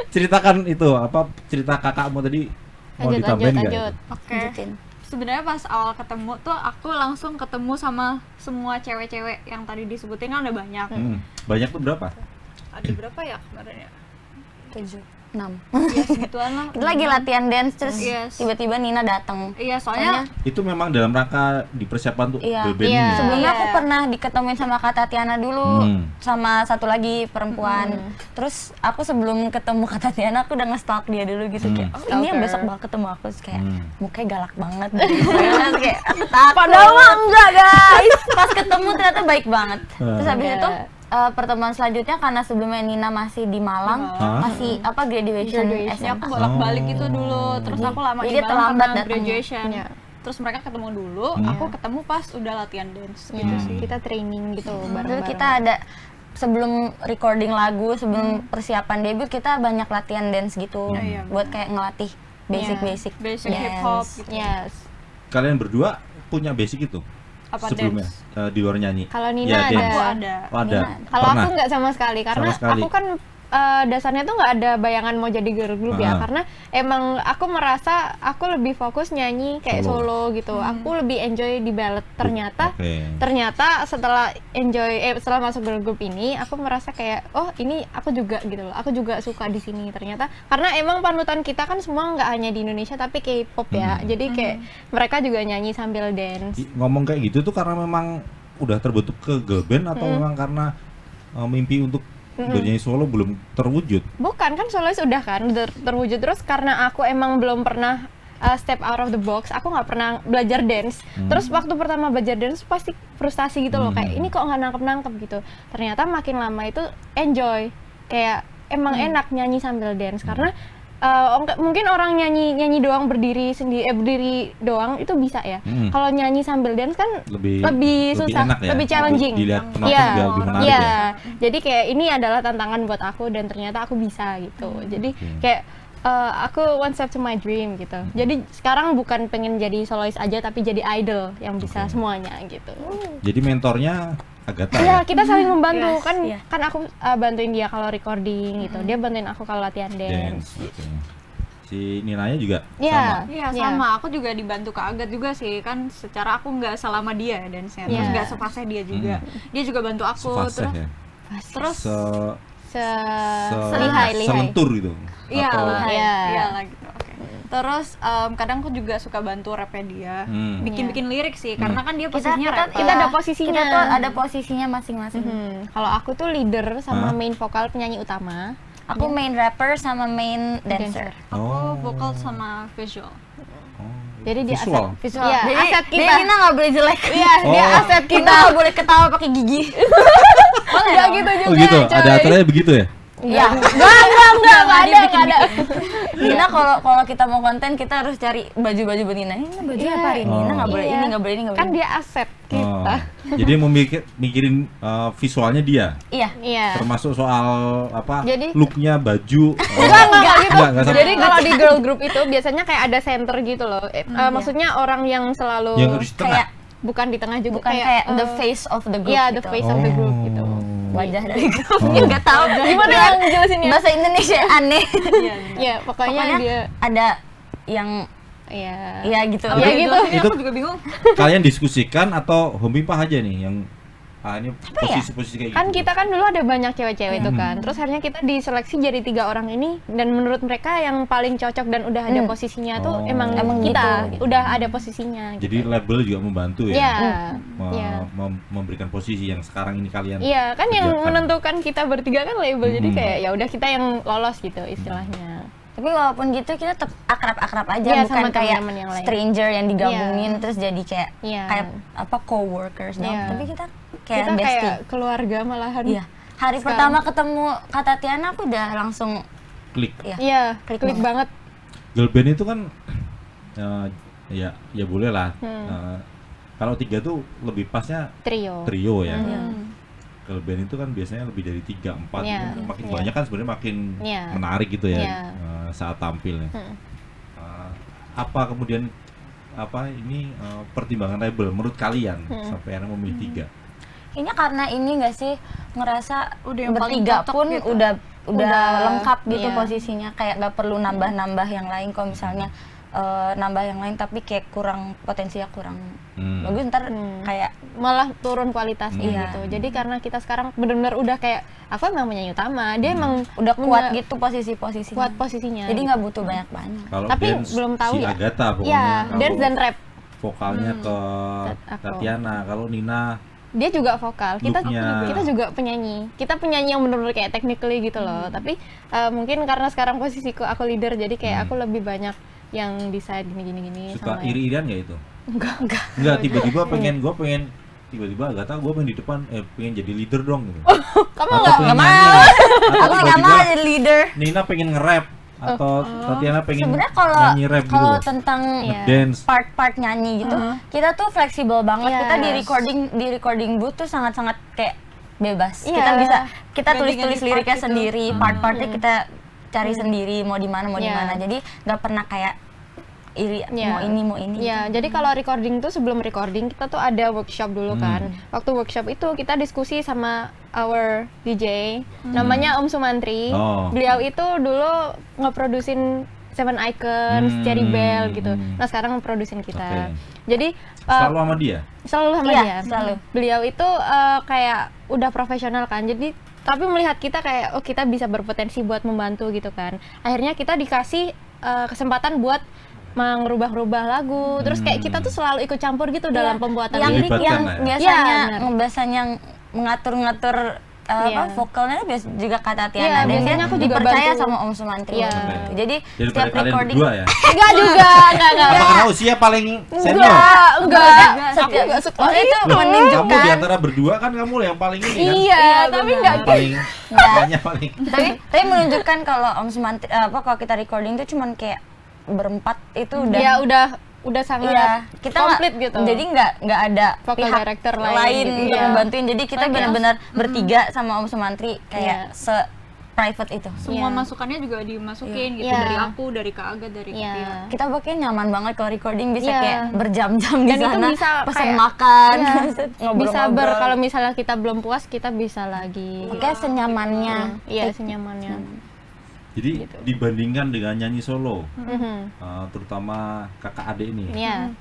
Speaker 5: Ceritakan itu apa cerita kakakmu tadi mau ditambahin nggak?
Speaker 1: Lanjut.
Speaker 4: Oke.
Speaker 2: Lanjutin.
Speaker 4: Sebenarnya pas awal ketemu tuh aku langsung ketemu sama semua cewek-cewek yang tadi disebutin kan ada banyak.
Speaker 5: Banyak tuh berapa?
Speaker 4: Ada berapa ya kemarin ya?
Speaker 2: 7, 6.
Speaker 4: Ya segituan lah.
Speaker 2: Kita lagi latihan dance terus
Speaker 4: Yes.
Speaker 2: tiba-tiba Nina datang.
Speaker 4: Iya, soalnya
Speaker 5: Itu memang dalam rangka dipersiapkan untuk
Speaker 2: Iya.
Speaker 5: girl band
Speaker 1: Iya.
Speaker 5: ini.
Speaker 2: Sebelumnya aku
Speaker 4: Iya.
Speaker 2: pernah diketemuin sama Kak Tatiana dulu, sama satu lagi perempuan. Terus aku sebelum ketemu Kak Tatiana aku udah nge-stalk dia dulu gitu kayak, oh ini yang
Speaker 1: Stalker.
Speaker 2: besok bakal ketemu aku. Terus kayak mukanya galak banget. Terus kayak
Speaker 1: Padahal mah
Speaker 2: enggak guys. Pas ketemu ternyata baik banget. Terus habis
Speaker 1: Iya.
Speaker 2: itu pertemuan selanjutnya karena sebelumnya Nina masih di Malang, masih apa graduation
Speaker 4: ya
Speaker 2: SMA.
Speaker 4: aku bolak-balik gitu dulu. Terus aku lama
Speaker 2: Jadi
Speaker 4: di
Speaker 2: dia
Speaker 4: Malang
Speaker 2: terlambat
Speaker 4: karena
Speaker 2: datangnya.
Speaker 4: graduation.
Speaker 1: Iya.
Speaker 4: Terus mereka ketemu dulu, aku ketemu pas udah latihan dance gitu
Speaker 1: Ya,
Speaker 4: sih.
Speaker 1: kita training gitu
Speaker 2: Dulu
Speaker 1: bareng-bareng.
Speaker 2: kita ada sebelum recording lagu, sebelum persiapan debut kita banyak latihan dance gitu,
Speaker 4: Iya,
Speaker 2: buat kayak ngelatih basic
Speaker 4: Basic hip hop
Speaker 2: dance.
Speaker 4: gitu.
Speaker 1: Yes.
Speaker 5: Kalian berdua punya basic itu
Speaker 4: Apa
Speaker 5: sebelumnya di luar nyanyi?
Speaker 1: Kalau Nina
Speaker 5: Ya,
Speaker 1: ada.
Speaker 5: dance.
Speaker 4: Aku ada.
Speaker 5: Oh, ada.
Speaker 1: Kalau
Speaker 5: Pernah?
Speaker 1: aku nggak sama sekali karena
Speaker 5: Sama sekali.
Speaker 1: aku kan dasarnya tuh nggak ada bayangan mau jadi girl group ya,
Speaker 5: Ah.
Speaker 1: karena emang aku merasa aku lebih fokus nyanyi kayak
Speaker 5: Solo.
Speaker 1: solo gitu. Aku lebih enjoy di ballad. Ternyata
Speaker 5: Oke.
Speaker 1: setelah setelah masuk girl group ini aku merasa kayak oh ini aku juga gitu loh. Aku juga suka di sini ternyata karena emang panutan kita kan semua nggak hanya di Indonesia tapi K-pop ya. Jadi kayak mereka juga nyanyi sambil dance.
Speaker 5: Ngomong kayak gitu tuh karena memang udah terbentuk ke girl band atau memang karena mimpi untuk bernyanyi solo belum terwujud?
Speaker 1: Bukan, kan solois udah kan udah terwujud. Terus karena aku emang belum pernah step out of the box, aku nggak pernah belajar dance. Terus waktu pertama belajar dance pasti frustasi gitu loh, kayak ini kok nggak nangkep gitu. Ternyata makin lama itu enjoy, kayak emang enak nyanyi sambil dance karena mungkin orang nyanyi doang berdiri doang itu bisa ya. Kalau nyanyi sambil dance kan lebih susah,
Speaker 5: enak ya?
Speaker 1: lebih challenging.
Speaker 5: Dilihat penonton
Speaker 1: Iya,
Speaker 5: juga lebih menarik
Speaker 1: iya.
Speaker 5: ya.
Speaker 1: Jadi kayak ini adalah tantangan buat aku dan ternyata aku bisa gitu. Jadi kayak aku one step to my dream gitu. Jadi sekarang bukan pengen jadi solois aja tapi jadi idol yang bisa semuanya gitu.
Speaker 5: Jadi mentornya Agatha
Speaker 1: Iya,
Speaker 5: ya?
Speaker 1: kita saling membantu.
Speaker 2: Yes,
Speaker 1: kan
Speaker 2: iya.
Speaker 1: kan aku bantuin dia kalau recording gitu. Dia bantuin aku kalau latihan dance.
Speaker 5: Oke. Si Ninanya juga
Speaker 1: Iya.
Speaker 5: sama?
Speaker 4: Iya sama, aku juga dibantu Kak Agat juga sih, kan secara aku nggak selama dia dance-nya, terus
Speaker 1: Iya.
Speaker 4: nggak sepasih dia juga. Dia juga bantu aku,
Speaker 5: Sefasih
Speaker 4: terus
Speaker 5: ya?
Speaker 4: terus
Speaker 1: Lihai.
Speaker 5: Selentur gitu?
Speaker 4: iya
Speaker 5: Atau-
Speaker 4: lah,
Speaker 1: Iya.
Speaker 4: iya lah gitu. Oke. Terus kadang aku juga suka bantu rapnya dia, bikin-bikin lirik sih, karena kan dia posisinya rapper.
Speaker 1: kita ada posisinya.
Speaker 2: Kita tuh ada posisinya masing-masing.
Speaker 1: Kalau aku tuh leader sama main vokal penyanyi utama.
Speaker 2: Aku main rapper sama main dancer.
Speaker 4: Aku vokal sama visual.
Speaker 1: Jadi dia
Speaker 5: Visual?
Speaker 1: aset.
Speaker 2: Visual.
Speaker 1: Iya,
Speaker 2: Jadi
Speaker 1: aset
Speaker 2: dia
Speaker 1: kita.
Speaker 2: Nina nggak boleh jelek.
Speaker 1: Iya, dia
Speaker 5: Oh.
Speaker 1: aset
Speaker 2: Kita
Speaker 1: kita.
Speaker 2: nggak boleh ketawa pakai gigi.
Speaker 1: Enggak gitu juga.
Speaker 5: Oh gitu,
Speaker 1: coy.
Speaker 5: ada aturannya begitu ya?
Speaker 2: Iya.
Speaker 1: Enggak ada.
Speaker 2: Nina kalau kita mau konten kita harus cari baju-baju buat Nina. Ini baju apa hari ini? Nina nggak boleh
Speaker 1: Iya.
Speaker 2: ini, nggak boleh ini, nggak boleh.
Speaker 1: Kan dia aset
Speaker 5: Oh,
Speaker 1: kita.
Speaker 5: jadi mikirin visualnya dia,
Speaker 2: Iya.
Speaker 1: Iya.
Speaker 5: termasuk soal apa
Speaker 1: Jadi-
Speaker 5: looknya baju.
Speaker 1: Enggak gitu.
Speaker 5: Enggak sampai-
Speaker 1: Jadi kalau di girl group itu biasanya kayak ada center gitu loh. Maksudnya orang yang selalu
Speaker 5: yang harus di tengah.
Speaker 2: Kayak
Speaker 1: bukan di tengah juga
Speaker 2: bukan kayak the
Speaker 1: eh,
Speaker 2: face of the group.
Speaker 1: Iya,
Speaker 2: gitu.
Speaker 1: the face of the group gitu.
Speaker 2: Wajah dari grupnya nggak tahu.
Speaker 1: Gimana yang jelasin ya?
Speaker 2: Bahasa Indonesia aneh.
Speaker 1: Iya, pokoknya
Speaker 2: Pokoknya
Speaker 1: dia
Speaker 2: ada yang
Speaker 1: iya.
Speaker 2: ya gitu.
Speaker 1: Ya gitu.
Speaker 5: Itu
Speaker 4: Aku juga bingung.
Speaker 5: kalian diskusikan atau homimpah aja nih yang ini posisi-posisi kayak
Speaker 1: Kan
Speaker 5: gitu.
Speaker 1: kita kan dulu ada banyak cewek-cewek itu kan. Terus akhirnya kita diseleksi jadi 3 orang ini dan menurut mereka yang paling cocok dan udah ada posisinya tuh
Speaker 5: Oh.
Speaker 1: emang kita
Speaker 2: gitu.
Speaker 1: udah ada posisinya.
Speaker 5: Jadi label juga membantu ya.
Speaker 1: Iya.
Speaker 5: Me-
Speaker 1: Iya.
Speaker 5: memberikan posisi yang sekarang ini kalian.
Speaker 1: Iya, kan yang
Speaker 5: kerjakan.
Speaker 1: menentukan kita bertiga kan label. Jadi
Speaker 5: Hmm.
Speaker 1: kayak ya udah kita yang lolos gitu istilahnya.
Speaker 2: Tapi walaupun gitu kita tetap akrab-akrab aja,
Speaker 1: Iya,
Speaker 2: bukan
Speaker 1: sama
Speaker 2: kayak
Speaker 1: teman-teman yang lain.
Speaker 2: stranger yang digabungin terus jadi kayak
Speaker 1: Iya.
Speaker 2: kayak apa co-workers dong.
Speaker 1: Iya.
Speaker 2: Tapi kita kayak
Speaker 1: Kita
Speaker 2: bestie.
Speaker 1: kayak keluarga malahan.
Speaker 2: Iya. Hari
Speaker 1: Sekarang.
Speaker 2: pertama ketemu Kak Tatiana aku udah langsung
Speaker 5: Klik.
Speaker 2: ya.
Speaker 1: Iya,
Speaker 2: Klik
Speaker 1: klik banget.
Speaker 5: Girl band itu kan ya boleh lah. Kalau 3 tuh lebih pasnya
Speaker 1: Trio.
Speaker 5: trio ya.
Speaker 1: Hmm.
Speaker 5: Girl band itu kan biasanya lebih dari 3, 4.
Speaker 1: Iya.
Speaker 5: Makin
Speaker 1: Iya.
Speaker 5: banyak kan sebenarnya makin
Speaker 1: Iya.
Speaker 5: menarik gitu ya
Speaker 1: Iya.
Speaker 5: saat tampil ya.
Speaker 1: Hmm.
Speaker 5: Apa kemudian ini pertimbangan label menurut kalian
Speaker 1: Hmm.
Speaker 5: sampai akhirnya memilih 3?
Speaker 2: Kayaknya karena ini nggak sih ngerasa
Speaker 4: Udah yang paling
Speaker 2: bertiga
Speaker 4: cocok
Speaker 2: pun
Speaker 4: gitu.
Speaker 2: udah
Speaker 1: Udah,
Speaker 2: lengkap gitu
Speaker 1: iya.
Speaker 2: posisinya, kayak nggak perlu nambah-nambah yang lain. Kalau misalnya nambah yang lain tapi kayak potensinya kurang bagus, ntar kayak
Speaker 1: Malah turun kualitasnya
Speaker 2: Iya.
Speaker 1: gitu. Jadi karena kita sekarang benar-benar udah kayak aku emang penyanyi utama, dia emang
Speaker 2: udah kuat
Speaker 1: punya-
Speaker 2: gitu posisi-posisinya.
Speaker 1: kuat posisinya.
Speaker 2: Jadi
Speaker 1: gitu.
Speaker 2: nggak butuh banyak-banyak.
Speaker 5: Kalau
Speaker 1: Tapi
Speaker 5: dance
Speaker 1: belum tahu
Speaker 5: si
Speaker 1: ya.
Speaker 5: Agatha pokoknya.
Speaker 1: Iya,
Speaker 5: Kalau
Speaker 1: dance dan rap.
Speaker 5: vokalnya ke
Speaker 1: Aku.
Speaker 5: Tatiana. Kalau Nina
Speaker 1: Dia juga vokal.
Speaker 5: Looknya.
Speaker 1: Kita juga penyanyi. Kita penyanyi yang benar-benar kayak technically gitu loh. Tapi mungkin karena sekarang posisiku aku leader, jadi kayak aku lebih banyak yang decide gini-gini
Speaker 5: suka
Speaker 1: sama yang-
Speaker 5: iri-irian nggak itu?
Speaker 1: Enggak.
Speaker 5: Tiba-tiba tiba-tiba Agatha gue pengen di depan pengen jadi leader dong gitu.
Speaker 1: Kamu
Speaker 5: Atau
Speaker 1: enggak
Speaker 5: pengen
Speaker 2: mau.
Speaker 5: nyanyi. Atau
Speaker 2: Aku nggak
Speaker 5: tiba-tiba
Speaker 2: mau jadi leader.
Speaker 5: Nina pengen nge-rap atau Tatiana pengen
Speaker 2: Sebenarnya kalau
Speaker 5: nyanyi rap gitu
Speaker 2: kalau
Speaker 5: loh.
Speaker 2: tentang
Speaker 1: Iya.
Speaker 5: Dance.
Speaker 2: part-part nyanyi gitu, kita tuh fleksibel banget.
Speaker 1: Yes.
Speaker 2: Kita di recording booth tuh sangat-sangat kayak bebas.
Speaker 1: Iya.
Speaker 2: Kita bisa kita
Speaker 4: Ganti-ganti
Speaker 2: tulis-tulis
Speaker 4: part
Speaker 2: liriknya
Speaker 4: gitu.
Speaker 2: sendiri, part-partnya kita cari sendiri mau di mana
Speaker 1: Iya.
Speaker 2: Jadi nggak pernah kayak iri
Speaker 1: Iya.
Speaker 2: mau ini.
Speaker 1: Iya, jadi kalau recording tuh sebelum recording kita tuh ada workshop dulu kan. Waktu workshop itu kita diskusi sama our DJ, namanya Om Sumantri.
Speaker 5: Oh.
Speaker 1: Beliau itu dulu ngeprodusin Seven Icons, Cherry Bell gitu. Nah sekarang ngeprodusin kita.
Speaker 5: Oke.
Speaker 1: Jadi
Speaker 5: Selalu sama dia.
Speaker 1: selalu sama
Speaker 2: Iya,
Speaker 1: dia.
Speaker 2: selalu.
Speaker 1: Beliau itu kayak udah profesional kan. Jadi tapi melihat kita kayak oh kita bisa berpotensi buat membantu gitu kan. Akhirnya kita dikasih kesempatan buat merubah-rubah lagu. Terus kayak kita tuh selalu ikut campur gitu dalam pembuatan
Speaker 2: yang
Speaker 1: lirik.
Speaker 5: Dilibatkan
Speaker 2: yang
Speaker 5: lah ya.
Speaker 2: biasanya
Speaker 1: Iya,
Speaker 2: biasanya mengatur-ngatur
Speaker 1: Iya.
Speaker 2: vokalnya biasa juga Kak Tatiana.
Speaker 1: Iya,
Speaker 2: Dan
Speaker 1: biasanya
Speaker 2: dia
Speaker 1: aku juga
Speaker 2: dipercaya
Speaker 1: bantu.
Speaker 2: sama Om Sumantri.
Speaker 1: Iya.
Speaker 2: waktu itu. Jadi
Speaker 5: Daripada
Speaker 2: setiap
Speaker 5: kalian
Speaker 2: recording
Speaker 5: berdua ya.
Speaker 1: Enggak juga, enggak.
Speaker 5: Apa karena usia paling senior?
Speaker 1: Enggak. Aku
Speaker 2: Setiap-
Speaker 1: enggak suka
Speaker 2: Oh, itu
Speaker 1: itu.
Speaker 5: Kamu
Speaker 2: menunjukkan.
Speaker 5: di antara berdua kan kamu yang paling ini kan?
Speaker 1: Iya, tapi enggak
Speaker 5: Paling katanya paling.
Speaker 2: tapi menunjukkan kalau Om Sumantri kalau kita recording tuh cuman kayak berempat itu udah
Speaker 1: Ya udah sangat
Speaker 2: iya, kita
Speaker 1: komplit
Speaker 2: nggak-
Speaker 1: gitu.
Speaker 2: Jadi nggak ada
Speaker 1: Vocal
Speaker 2: pihak
Speaker 1: director
Speaker 2: lain
Speaker 1: lain gitu,
Speaker 2: untuk
Speaker 1: iya.
Speaker 2: membantuin. Jadi kita
Speaker 1: Lagi
Speaker 2: benar-benar bertiga sama Om Sumantri
Speaker 1: Iya.
Speaker 2: kayak se-private itu.
Speaker 4: Semua
Speaker 1: Iya.
Speaker 4: masukannya juga dimasukin gitu,
Speaker 1: Iya.
Speaker 4: dari aku, dari Kak Agat, dari Kak
Speaker 1: Iya.
Speaker 4: Tia.
Speaker 2: Kita pokoknya nyaman banget kalau recording bisa
Speaker 1: Iya.
Speaker 2: kayak berjam-jam di
Speaker 1: Dan itu
Speaker 2: sana,
Speaker 1: bisa
Speaker 2: pesen
Speaker 1: kayak-
Speaker 2: makan,
Speaker 1: Iya.
Speaker 2: ngobrol-ngobrol.
Speaker 1: Bisa kalau misalnya kita belum puas kita bisa lagi.
Speaker 2: Pokoknya senyamannya.
Speaker 1: Iya, senyamannya.
Speaker 5: Jadi dibandingkan dengan nyanyi solo,
Speaker 1: Mhm.
Speaker 5: terutama kakak adik ini,
Speaker 1: Iya.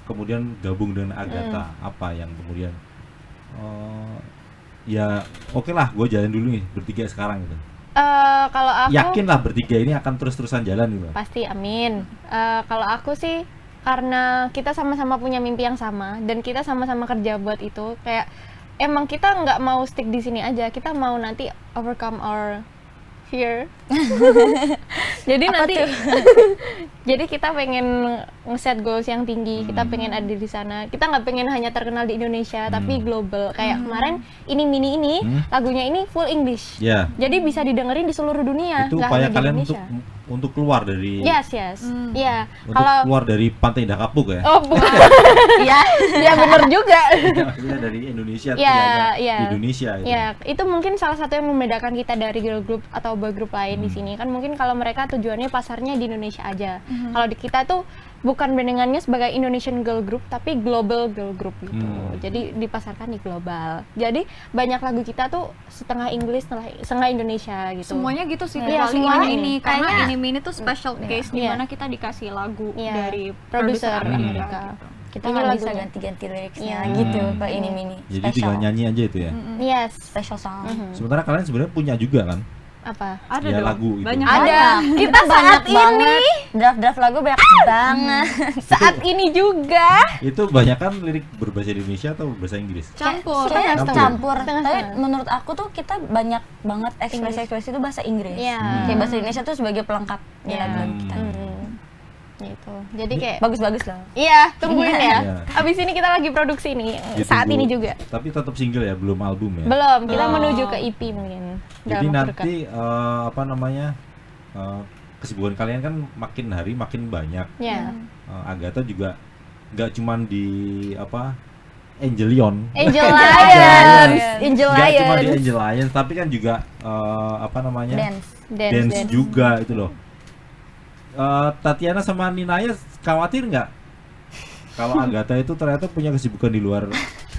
Speaker 5: kemudian gabung dengan Agatha, apa yang kemudian ya oke lah, gue jalan dulu nih bertiga sekarang gitu.
Speaker 1: Kalau aku
Speaker 5: Yakin lah bertiga ini akan terus-terusan jalan gitu.
Speaker 1: pasti amin. Kalau aku sih karena kita sama-sama punya mimpi yang sama dan kita sama-sama kerja buat itu, kayak emang kita nggak mau stick di sini aja, kita mau nanti overcome our here. Jadi nanti jadi kita pengen ngeset goals yang tinggi, kita pengen ada di sana. Kita nggak pengen hanya terkenal di Indonesia, tapi global. Kayak kemarin ini mini ini lagunya ini full English.
Speaker 5: Ya.
Speaker 1: Jadi bisa didengerin di seluruh dunia.
Speaker 5: Itu
Speaker 1: nggak
Speaker 5: upaya
Speaker 1: hanya di
Speaker 5: kalian
Speaker 1: Indonesia.
Speaker 5: untuk keluar dari
Speaker 1: Yes. Iya.
Speaker 5: untuk
Speaker 1: Kalau
Speaker 5: keluar dari pantai Indah Kapuk ya.
Speaker 1: oh bukan.
Speaker 2: Iya.
Speaker 1: Ya bener juga.
Speaker 5: Maksudnya dari Indonesia
Speaker 1: Ya,
Speaker 5: tidak
Speaker 1: ya.
Speaker 5: di Indonesia gitu.
Speaker 1: Ya, itu mungkin salah satu yang membedakan kita dari girl group atau boy group lain di sini. Kan mungkin kalau mereka tujuannya pasarnya di Indonesia aja. Kalau di kita tuh bukan brandingannya sebagai Indonesian girl group, tapi global girl group gitu. Jadi dipasarkan di global. Jadi banyak lagu kita tuh setengah Inggris, setengah Indonesia gitu.
Speaker 4: Semuanya gitu sih,
Speaker 1: Iya,
Speaker 4: kecuali
Speaker 1: semuanya
Speaker 4: yang
Speaker 1: ini.
Speaker 4: ini karena
Speaker 1: Kayaknya-
Speaker 4: ini mini tuh special case di
Speaker 1: Iya.
Speaker 4: mana kita dikasih lagu
Speaker 1: Iya.
Speaker 4: dari
Speaker 1: Produser
Speaker 4: produser
Speaker 1: Amerika.
Speaker 4: Amerika. Gitu.
Speaker 2: Kita
Speaker 1: Ini
Speaker 2: nggak bisa
Speaker 1: lagunya.
Speaker 2: ganti-ganti liriknya
Speaker 1: Iya.
Speaker 2: gitu ke ini mini.
Speaker 5: Jadi tinggal nyanyi aja itu ya.
Speaker 1: Yes.
Speaker 2: Special song.
Speaker 5: Sementara kalian sebenarnya punya juga kan?
Speaker 1: Apa?
Speaker 4: Ada
Speaker 5: Ya,
Speaker 4: dong,
Speaker 5: lagu gitu.
Speaker 4: banyak
Speaker 1: Ada.
Speaker 4: banget.
Speaker 1: Kita saat ini
Speaker 2: Draft-draft lagu banyak banget.
Speaker 1: saat ini juga
Speaker 5: Itu banyak kan lirik berbahasa Indonesia atau berbahasa Inggris?
Speaker 4: Campur.
Speaker 2: Kayak
Speaker 5: Campur.
Speaker 2: campur.
Speaker 1: Setengah-setengah.
Speaker 2: Tapi menurut aku tuh kita banyak banget ekspresi-ekspresi itu bahasa Inggris.
Speaker 1: Iya.
Speaker 2: Kayak bahasa Indonesia tuh sebagai pelengkap di
Speaker 1: Iya.
Speaker 2: lagu-lagu kita.
Speaker 1: gitu. Jadi kayak
Speaker 2: Bagus-bagus loh.
Speaker 1: iya, tungguin ya.
Speaker 5: Iya.
Speaker 1: Abis ini kita lagi produksi nih
Speaker 5: Gitu,
Speaker 1: saat
Speaker 5: Bu.
Speaker 1: ini juga.
Speaker 5: Tapi tetap single ya, belum album ya.
Speaker 1: Belum, kita menuju ke EP mungkin
Speaker 5: Jadi
Speaker 1: dalam waktu dekat.
Speaker 5: nanti apa namanya kesibukan kalian kan makin hari makin banyak.
Speaker 1: Ya.
Speaker 5: Agatha juga nggak cuman di apa Angelion,
Speaker 1: Angel Lions, Angel
Speaker 5: nggak cuma di
Speaker 1: Lions.
Speaker 5: Angel Lions, tapi kan juga apa namanya
Speaker 2: Dance.
Speaker 5: dance juga itu loh. Tatiana sama Ninaya khawatir nggak kalau Agatha itu ternyata punya kesibukan di luar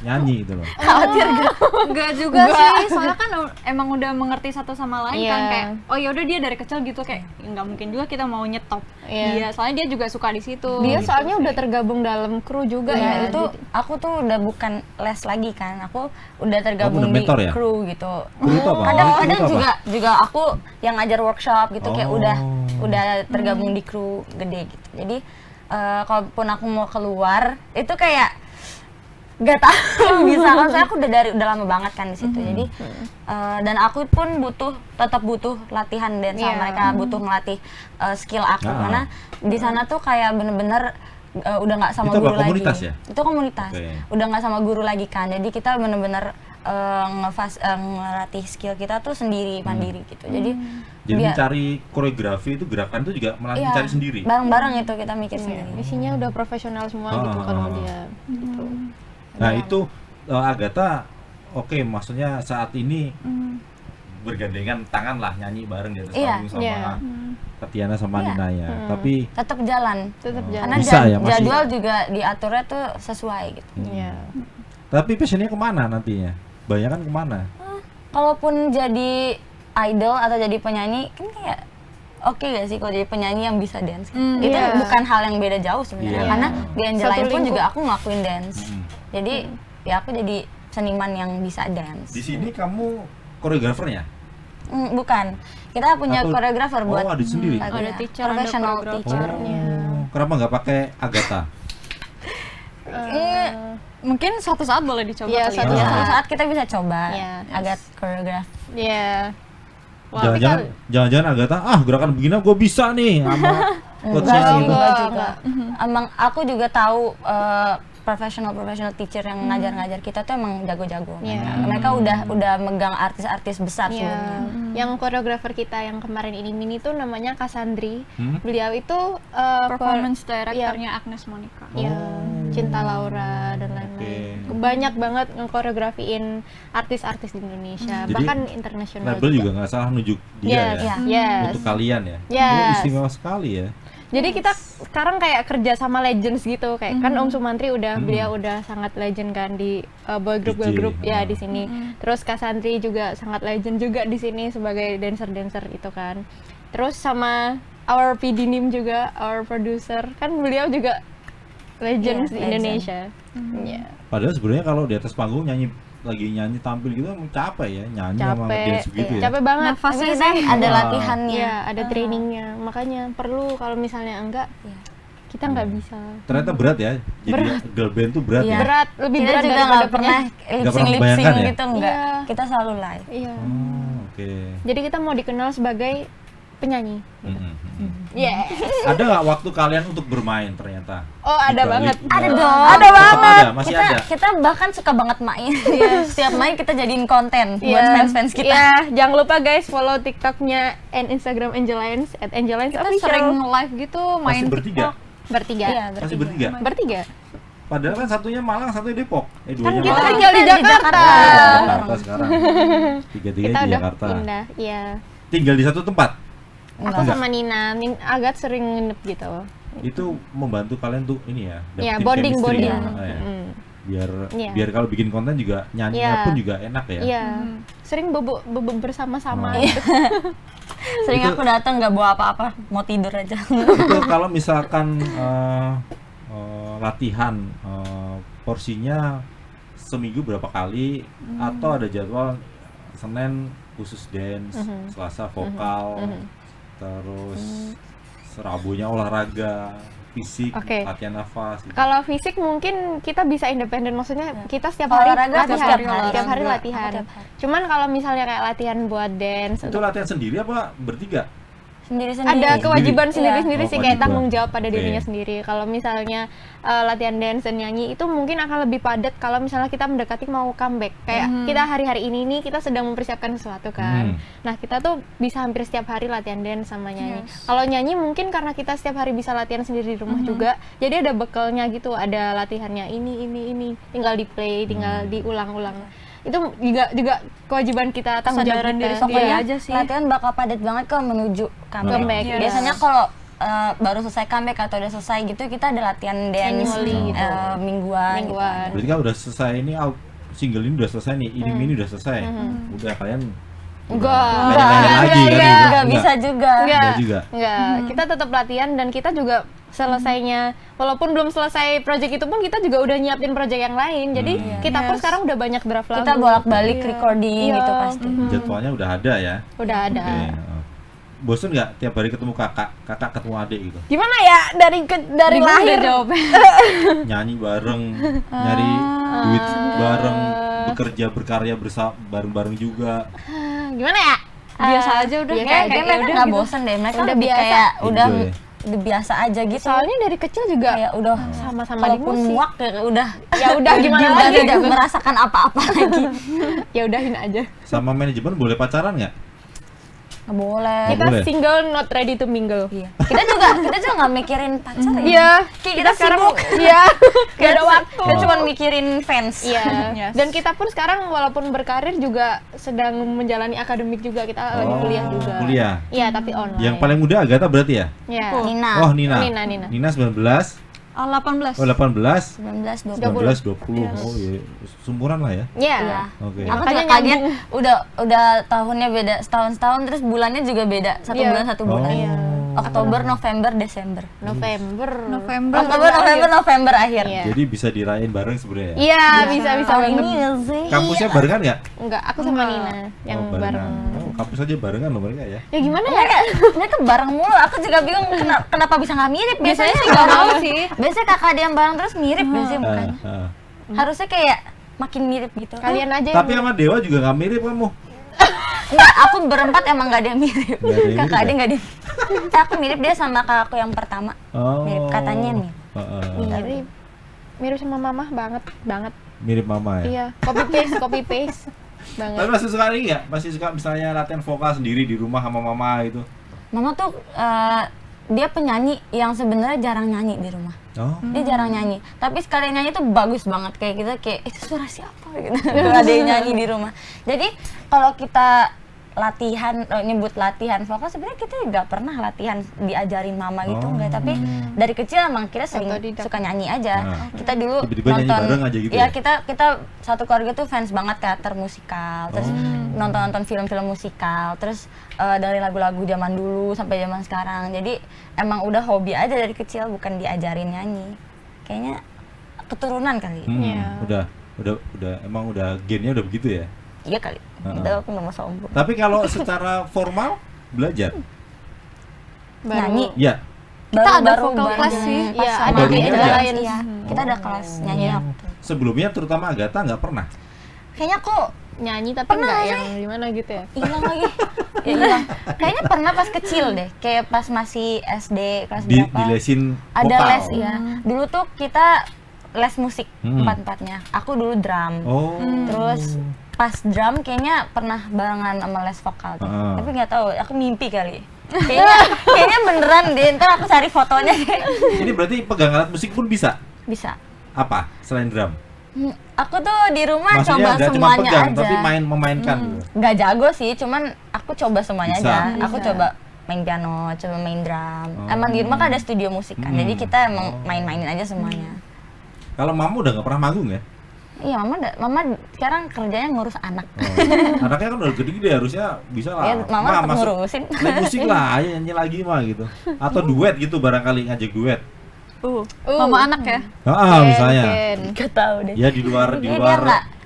Speaker 5: nyanyi gitu loh?
Speaker 2: Khawatir gak?
Speaker 4: Enggak juga sih, soalnya kan emang udah mengerti satu sama lain
Speaker 1: Iya.
Speaker 4: kan kayak oh ya udah dia dari kecil gitu kayak nggak mungkin juga kita mau nyetop
Speaker 1: Iya.
Speaker 4: dia, soalnya dia juga suka di situ.
Speaker 1: Dia
Speaker 4: gitu
Speaker 1: soalnya
Speaker 4: sih.
Speaker 1: udah tergabung dalam kru juga
Speaker 2: Ya,
Speaker 1: ya.
Speaker 2: itu aku tuh udah bukan les lagi kan. Aku udah tergabung
Speaker 5: udah
Speaker 2: di
Speaker 5: mentor ya?
Speaker 2: kru gitu.
Speaker 5: Kru itu apa?
Speaker 2: Kadang-kadang
Speaker 5: Kru itu apa?
Speaker 2: juga aku yang ngajar workshop gitu kayak
Speaker 5: Oh.
Speaker 2: udah tergabung di kru gede gitu. Jadi kalaupun aku mau keluar itu kayak gak tahu bisa kan, soalnya aku udah lama banget kan di situ. Jadi dan aku pun tetap butuh latihan dance sama
Speaker 1: Iya.
Speaker 2: mereka, butuh ngelatih skill aku
Speaker 5: Ah.
Speaker 2: karena di sana tuh kayak bener-bener udah nggak sama
Speaker 5: Itu apa,
Speaker 2: guru lagi.
Speaker 5: komunitas ya?
Speaker 2: Itu komunitas.
Speaker 5: Oke.
Speaker 2: Udah nggak sama guru lagi kan. Jadi kita bener-bener ngelatih skill kita tuh sendiri mandiri gitu. Jadi
Speaker 5: mencari koreografi itu gerakan itu juga malah
Speaker 2: iya,
Speaker 5: mencari sendiri.
Speaker 2: bareng-bareng itu kita mikir sendiri.
Speaker 1: Isinya udah profesional semua gitu kalau dia. Gitu.
Speaker 5: Nah itu Agatha oke, maksudnya saat ini bergandengan tangan lah nyanyi bareng di atas
Speaker 2: Iya,
Speaker 5: panggung sama
Speaker 1: iya.
Speaker 5: Tatiana sama
Speaker 2: Iya.
Speaker 5: Ninaya. Tapi
Speaker 2: Tetap jalan.
Speaker 1: Tetap jalan.
Speaker 2: Karena
Speaker 5: Bisa ya, masih-
Speaker 2: jadwal juga diaturnya tuh sesuai gitu.
Speaker 1: Iya.
Speaker 5: passionnya kemana nantinya? Banyak kan kemana?
Speaker 2: Kalaupun jadi idol atau jadi penyanyi kan kayak oke gak sih kalau jadi penyanyi yang bisa dance? Itu
Speaker 1: iya.
Speaker 2: bukan hal yang beda jauh sebenarnya.
Speaker 5: Iya.
Speaker 2: Karena di Angel
Speaker 1: Satu
Speaker 2: Lion pun
Speaker 1: lingkup.
Speaker 2: juga aku ngelakuin dance. Jadi ya aku jadi seniman yang bisa dance.
Speaker 5: Di sini kamu koreografernya?
Speaker 2: Bukan. Kita punya
Speaker 5: Atau-
Speaker 2: koreografer buat
Speaker 5: Oh, ada sendiri.
Speaker 2: lagunya.
Speaker 4: Ada teacher, ada
Speaker 2: professional
Speaker 4: koreografer.
Speaker 2: teacher.
Speaker 5: Kenapa nggak pakai Agatha?
Speaker 4: Mungkin suatu saat boleh dicoba
Speaker 1: Iya,
Speaker 4: kali
Speaker 1: suatu
Speaker 4: ya.
Speaker 2: Ya, suatu saat kita bisa coba
Speaker 1: Iya.
Speaker 2: agak koreograf.
Speaker 1: Iya.
Speaker 5: Jangan-jangan Agatha, gerakan begini gue bisa nih sama coachnya
Speaker 2: Enggak,
Speaker 5: ini.
Speaker 2: enggak juga. Emang aku juga tahu professional teacher yang ngajar-ngajar kita tuh emang jago-jago. Mereka udah megang artis-artis besar
Speaker 1: Iya.
Speaker 2: sebelumnya.
Speaker 1: Yang koreografer kita yang kemarin ini mini tuh namanya Cassandri. Beliau itu
Speaker 4: Performance directornya Agnes Monica.
Speaker 1: ya Cinta Laura dan lain-lain. Banyak banget ngekoreografiin artis-artis di Indonesia,
Speaker 5: Jadi,
Speaker 1: bahkan internasional
Speaker 5: Label juga nggak salah nunjuk dia
Speaker 1: Yes,
Speaker 5: ya?
Speaker 1: yes.
Speaker 5: Untuk kalian ya?
Speaker 1: Yes.
Speaker 5: Oh, istimewa sekali ya.
Speaker 1: Jadi kita sekarang kayak kerja sama legends gitu, kayak kan Om Sumantri beliau udah sangat legend kan di boy group girl
Speaker 5: DJ,
Speaker 1: group ya di sini. Terus Cassandri juga sangat legend juga di sini sebagai dancer itu kan. Terus sama our PD Nim juga, our producer kan beliau juga legend
Speaker 2: Iya,
Speaker 1: di
Speaker 2: legend.
Speaker 1: Indonesia. Iya.
Speaker 5: Padahal sebenarnya kalau di atas panggung lagi nyanyi tampil gitu emang capek ya, nyanyi sama
Speaker 1: Capek,
Speaker 5: dance begitu ya.
Speaker 1: capek banget.
Speaker 4: Nafasnya
Speaker 1: Tapi
Speaker 4: sih
Speaker 2: Ada
Speaker 5: Wah.
Speaker 2: latihannya.
Speaker 1: Iya, ada trainingnya. Makanya perlu kalau misalnya enggak, kita nggak bisa.
Speaker 5: Ternyata berat ya. Jadi girl band tuh berat
Speaker 2: Iya.
Speaker 5: ya.
Speaker 1: Berat, lebih
Speaker 2: Kita
Speaker 1: berat
Speaker 2: juga
Speaker 1: daripada
Speaker 2: nggak pernah
Speaker 5: Nggak pernah
Speaker 2: lip
Speaker 5: membayangkan
Speaker 2: sync
Speaker 5: ya?
Speaker 2: gitu enggak.
Speaker 1: Iya.
Speaker 2: Kita selalu live.
Speaker 1: Iya.
Speaker 5: Oke.
Speaker 1: Jadi kita mau dikenal sebagai penyanyi. Yes.
Speaker 5: Ada nggak waktu kalian untuk bermain ternyata?
Speaker 1: Oh, ada
Speaker 5: Di balik-
Speaker 1: banget.
Speaker 2: Ada
Speaker 5: Nah,
Speaker 2: dong.
Speaker 1: Ada
Speaker 5: tetap
Speaker 1: banget.
Speaker 5: ada, masih
Speaker 2: kita
Speaker 5: ada.
Speaker 2: kita bahkan suka banget main. Setiap main kita jadiin konten buat
Speaker 1: Iya.
Speaker 2: fans-fans kita.
Speaker 1: Iya, jangan lupa guys follow TikToknya and Instagram Angelines @angelines
Speaker 4: Kita
Speaker 1: official.
Speaker 4: sering live gitu main
Speaker 5: Masih bertiga?
Speaker 4: TikTok.
Speaker 1: Bertiga.
Speaker 2: Iya,
Speaker 5: Masih bertiga?
Speaker 1: Bertiga.
Speaker 5: Padahal kan satunya Malang, satunya Depok.
Speaker 1: Kan
Speaker 5: Duanya
Speaker 1: kita
Speaker 5: Malang.
Speaker 1: tinggal di
Speaker 2: Kita di
Speaker 1: Jakarta.
Speaker 5: Jakarta sekarang. Tiga-tiga
Speaker 1: Kita
Speaker 5: di
Speaker 1: udah
Speaker 5: Jakarta.
Speaker 1: pindah, iya.
Speaker 5: Tinggal di satu tempat.
Speaker 1: Aku
Speaker 5: Enggak.
Speaker 1: sama Nina, Agat sering nginep gitu.
Speaker 5: Itu membantu kalian tuh ini ya.
Speaker 1: Iya,
Speaker 5: dapetin
Speaker 1: bonding
Speaker 5: chemistry
Speaker 1: bonding.
Speaker 5: ya. Ah, ya.
Speaker 1: Mm.
Speaker 5: Biar
Speaker 1: Iya.
Speaker 5: biar kalau bikin konten juga nyanyinya
Speaker 1: Iya.
Speaker 5: pun juga enak ya.
Speaker 1: Iya. Sering bobo bersama-sama.
Speaker 5: Oh.
Speaker 1: gitu.
Speaker 2: Sering
Speaker 5: Itu-
Speaker 2: aku datang nggak bawa apa-apa, mau tidur aja.
Speaker 5: Itu kalau misalkan latihan porsinya seminggu berapa kali atau ada jadwal Senin khusus dance, Selasa vokal, terus Rabunya olahraga, fisik,
Speaker 1: Oke.
Speaker 5: latihan nafas. Gitu.
Speaker 1: Kalau fisik mungkin kita bisa independen, maksudnya kita setiap hari
Speaker 2: Olahraga
Speaker 1: latihan,
Speaker 2: setiap hari.
Speaker 1: setiap hari
Speaker 2: Olahraga.
Speaker 1: latihan.
Speaker 2: Aku tiap hari.
Speaker 1: Cuman kalau misalnya kayak latihan buat dance,
Speaker 5: Itu latihan sendiri apa bertiga?
Speaker 2: Sendiri-sendiri.
Speaker 1: ada kewajiban
Speaker 2: Sendiri.
Speaker 1: sendiri-sendiri
Speaker 5: Oh,
Speaker 1: sih, kayak
Speaker 5: kewajiban.
Speaker 1: tanggung jawab pada
Speaker 5: Oke.
Speaker 1: dirinya sendiri. Kalau misalnya latihan dance dan nyanyi itu mungkin akan lebih padat kalau misalnya kita mendekati mau comeback. Kayak kita hari-hari ini kita sedang mempersiapkan sesuatu kan. Nah, kita tuh bisa hampir setiap hari latihan dance sama nyanyi. Kalau nyanyi mungkin karena kita setiap hari bisa latihan sendiri di rumah juga, jadi ada bekalnya gitu, ada latihannya ini. Tinggal di play, tinggal diulang-ulang. Itu juga kewajiban kita, tanggung jawab
Speaker 4: Kesadaran
Speaker 1: kita.
Speaker 4: diri sendiri
Speaker 1: Iya.
Speaker 4: aja sih.
Speaker 2: Latihan bakal padat banget kalau menuju comeback.
Speaker 1: Comeback,
Speaker 4: Yes.
Speaker 2: Biasanya kalau baru selesai comeback atau udah selesai gitu, kita ada latihan dance
Speaker 1: Annually gitu.
Speaker 2: mingguan.
Speaker 1: Mingguan.
Speaker 5: Berarti kan udah selesai ini single ini udah selesai nih, ini udah selesai. Udah kalian
Speaker 1: Enggak.
Speaker 5: main-main lagi kan
Speaker 2: Enggak,
Speaker 5: gitu?
Speaker 2: enggak bisa juga.
Speaker 5: Enggak juga.
Speaker 1: Enggak, kita tetap latihan dan kita juga selesainya, walaupun belum selesai project itu pun kita juga udah nyiapin project yang lain. Jadi kita pun sekarang udah banyak draft lagu.
Speaker 2: Kita bolak-balik recording
Speaker 1: Iya.
Speaker 2: gitu pasti.
Speaker 5: Jadwalnya udah ada ya.
Speaker 1: Udah ada.
Speaker 5: Oke, heeh. Bosen nggak tiap hari ketemu kakak ketemu adik gitu?
Speaker 1: Gimana ya dari lahir
Speaker 4: jawabnya.
Speaker 5: Nyanyi bareng, nyari duit bareng, bekerja berkarya bareng-bareng juga.
Speaker 1: Gimana ya?
Speaker 4: Biasa aja udah.
Speaker 1: biasa
Speaker 2: Kayak
Speaker 1: aja.
Speaker 2: mereka
Speaker 1: Udah
Speaker 2: nggak
Speaker 1: gitu.
Speaker 2: bosen deh, mereka
Speaker 1: Udah
Speaker 2: lebih
Speaker 1: biasa.
Speaker 2: kayak udah
Speaker 5: Enjoy.
Speaker 2: biasa aja gitu.
Speaker 1: Soalnya dari kecil juga
Speaker 2: kayak udah
Speaker 1: sama-sama di
Speaker 2: kalaupun
Speaker 1: musik.
Speaker 2: muak ya udah
Speaker 1: Ya udah gimana
Speaker 2: udah
Speaker 1: lagi?
Speaker 2: tidak merasakan apa-apa lagi.
Speaker 1: Ya udahin aja.
Speaker 5: Sama manajemen boleh pacaran nggak?
Speaker 2: Nggak boleh.
Speaker 5: Nggak
Speaker 1: Kita
Speaker 5: boleh.
Speaker 1: single not ready to mingle.
Speaker 2: Iya. Kita juga nggak mikirin pacar ya.
Speaker 1: Iya,
Speaker 2: Kita
Speaker 1: sekarang
Speaker 2: sibuk.
Speaker 1: iya, gak ada waktu.
Speaker 2: Kita cuma mikirin fans.
Speaker 1: Iya.
Speaker 4: Yes.
Speaker 1: Dan kita pun sekarang walaupun berkarir juga sedang menjalani akademik juga, kita lagi kuliah juga.
Speaker 5: Kuliah.
Speaker 1: Iya, tapi online.
Speaker 5: Yang paling muda Agatha berarti ya?
Speaker 1: Iya.
Speaker 2: Nina.
Speaker 5: Oh, Nina.
Speaker 1: Nina.
Speaker 5: Nina 19,
Speaker 4: 18.
Speaker 5: oh 18,
Speaker 2: 19 20.
Speaker 5: 19, 20. Oh iya, sumuran lah ya.
Speaker 1: Iya.
Speaker 2: Iya.
Speaker 5: Oke.
Speaker 2: Aku
Speaker 1: Makanya
Speaker 2: juga kaget
Speaker 1: nyambung.
Speaker 2: udah tahunnya beda setahun terus bulannya juga beda. Satu
Speaker 1: Iya.
Speaker 2: bulan satu bulan.
Speaker 5: Oh. Iya.
Speaker 2: Oktober, November, Desember.
Speaker 1: November.
Speaker 2: Oktober, November akhir.
Speaker 1: Iya.
Speaker 5: Jadi bisa dirayain bareng sebenarnya ya?
Speaker 1: Iya, bisa
Speaker 2: Tahun
Speaker 1: banget.
Speaker 2: ini nggak sih?
Speaker 5: Kampusnya barengan nggak?
Speaker 1: Enggak, aku sama Nina yang
Speaker 5: Oh,
Speaker 1: bareng.
Speaker 5: Oh, kampus aja barengan loh mereka ya?
Speaker 1: Ya gimana ya?
Speaker 2: Mereka bareng mulu. Aku juga bingung kenapa bisa nggak mirip. Biasanya sih
Speaker 4: nggak
Speaker 2: nggak
Speaker 4: mau
Speaker 2: mau
Speaker 4: sih.
Speaker 2: Biasanya kakak dia yang bareng terus mirip biasanya mukanya.
Speaker 5: Ah.
Speaker 2: Harusnya kayak makin mirip gitu.
Speaker 1: Kalian aja
Speaker 5: Tapi sama Dewa juga nggak mirip kamu.
Speaker 2: Enggak, aku berempat emang gak ada yang mirip.
Speaker 5: Nggak ada yang
Speaker 2: Kakak
Speaker 5: mirip
Speaker 2: dia
Speaker 5: ya?
Speaker 2: nggak ada. Aku mirip dia sama kakakku yang pertama.
Speaker 5: Oh.
Speaker 2: Mirip katanya nih.
Speaker 1: mirip. Mirip sama mama banget.
Speaker 5: Mirip mama ya?
Speaker 1: Iya, copy paste banget.
Speaker 5: Tapi masih suka ini nggak? Masih suka misalnya latihan vokal sendiri di rumah sama mama gitu?
Speaker 2: Mama tuh dia penyanyi yang sebenarnya jarang nyanyi di rumah.
Speaker 5: Oh.
Speaker 2: Dia jarang nyanyi, tapi sekali nyanyi tuh bagus banget kayak kita kayak itu suara siapa gitu. Kalau ada yang nyanyi di rumah. Jadi kalau kita latihan nyebut latihan vokal sebenarnya kita nggak pernah latihan diajarin mama gitu
Speaker 5: Oh.
Speaker 2: enggak, tapi dari kecil emang kita sering
Speaker 1: Otodidak.
Speaker 2: suka nyanyi aja.
Speaker 5: Nah.
Speaker 2: Kita dulu
Speaker 5: Tiba-tiba nyanyi
Speaker 2: nonton
Speaker 5: bareng aja gitu
Speaker 2: ya,
Speaker 5: ya?
Speaker 2: kita satu keluarga tuh fans banget teater musikal, terus nonton film-film musikal, terus dari lagu-lagu zaman dulu sampai zaman sekarang. Jadi emang udah hobi aja dari kecil, bukan diajarin nyanyi. Kayaknya keturunan kali.
Speaker 1: Iya.
Speaker 5: Udah emang udah gennya udah begitu ya.
Speaker 2: Iya kali. Itu aku nggak mau sombong.
Speaker 5: Tapi kalau secara formal belajar,
Speaker 1: Baru
Speaker 2: Nyanyi.
Speaker 5: ya
Speaker 4: Kita ada
Speaker 2: baru
Speaker 4: vokal
Speaker 2: bareng
Speaker 4: kelas sih.
Speaker 2: pas
Speaker 1: Iya,
Speaker 2: sama
Speaker 1: ada
Speaker 5: di
Speaker 2: Angela
Speaker 5: Angela
Speaker 2: Lions. Iya, kita ada kelas nyanyi
Speaker 5: Oh.
Speaker 2: waktu itu.
Speaker 5: Sebelumnya terutama Agatha nggak pernah.
Speaker 2: Kayaknya kok
Speaker 1: Nyanyi tapi
Speaker 2: Pernah
Speaker 1: nggak
Speaker 2: sih.
Speaker 1: yang gimana gitu ya.
Speaker 2: hilang lagi. Ya, hilang. Kayaknya pernah pas kecil deh, kayak pas masih SD kelas
Speaker 5: Di
Speaker 2: berapa.
Speaker 5: dilesin
Speaker 2: Ada
Speaker 5: vokal.
Speaker 2: les ya. Dulu tuh kita les musik
Speaker 5: Hmm.
Speaker 2: empat-empatnya. Aku dulu drum.
Speaker 5: Oh.
Speaker 2: Terus pas drum kayaknya pernah barengan sama les vokal tuh.
Speaker 5: Ah.
Speaker 2: Tapi nggak tahu, aku mimpi kali. Kayaknya beneran deh. Ntar aku cari fotonya deh.
Speaker 5: Ini berarti pegang alat musik pun bisa.
Speaker 2: Bisa.
Speaker 5: Apa selain drum?
Speaker 2: Aku tuh di rumah
Speaker 5: Maksudnya
Speaker 2: coba
Speaker 5: nggak cuma
Speaker 2: semuanya
Speaker 5: pegang,
Speaker 2: aja.
Speaker 5: tapi memainkan gitu.
Speaker 2: Nggak jago sih, cuman aku coba semuanya
Speaker 5: Bisa.
Speaker 2: aja. Aku
Speaker 1: Bisa.
Speaker 2: coba main piano, coba main drum.
Speaker 5: Oh.
Speaker 2: Emang di rumah kan ada studio musik kan, jadi kita emang
Speaker 5: Oh.
Speaker 2: main-mainin aja semuanya.
Speaker 5: Kalau Mama udah nggak pernah manggung ya?
Speaker 2: Iya, mama sekarang kerjanya ngurus anak.
Speaker 5: Oh. Anaknya kan udah gede-gede harusnya bisa lah.
Speaker 2: Ya, mama tetap
Speaker 5: masuk
Speaker 2: ngurusin.
Speaker 5: les musik lah, ayo nyanyi lagi mah gitu. Atau duet gitu barangkali ngajak duet.
Speaker 4: Mama anak ya.
Speaker 5: Misalnya.
Speaker 2: Gak tahu deh.
Speaker 5: Ya di luar
Speaker 2: Dia nggak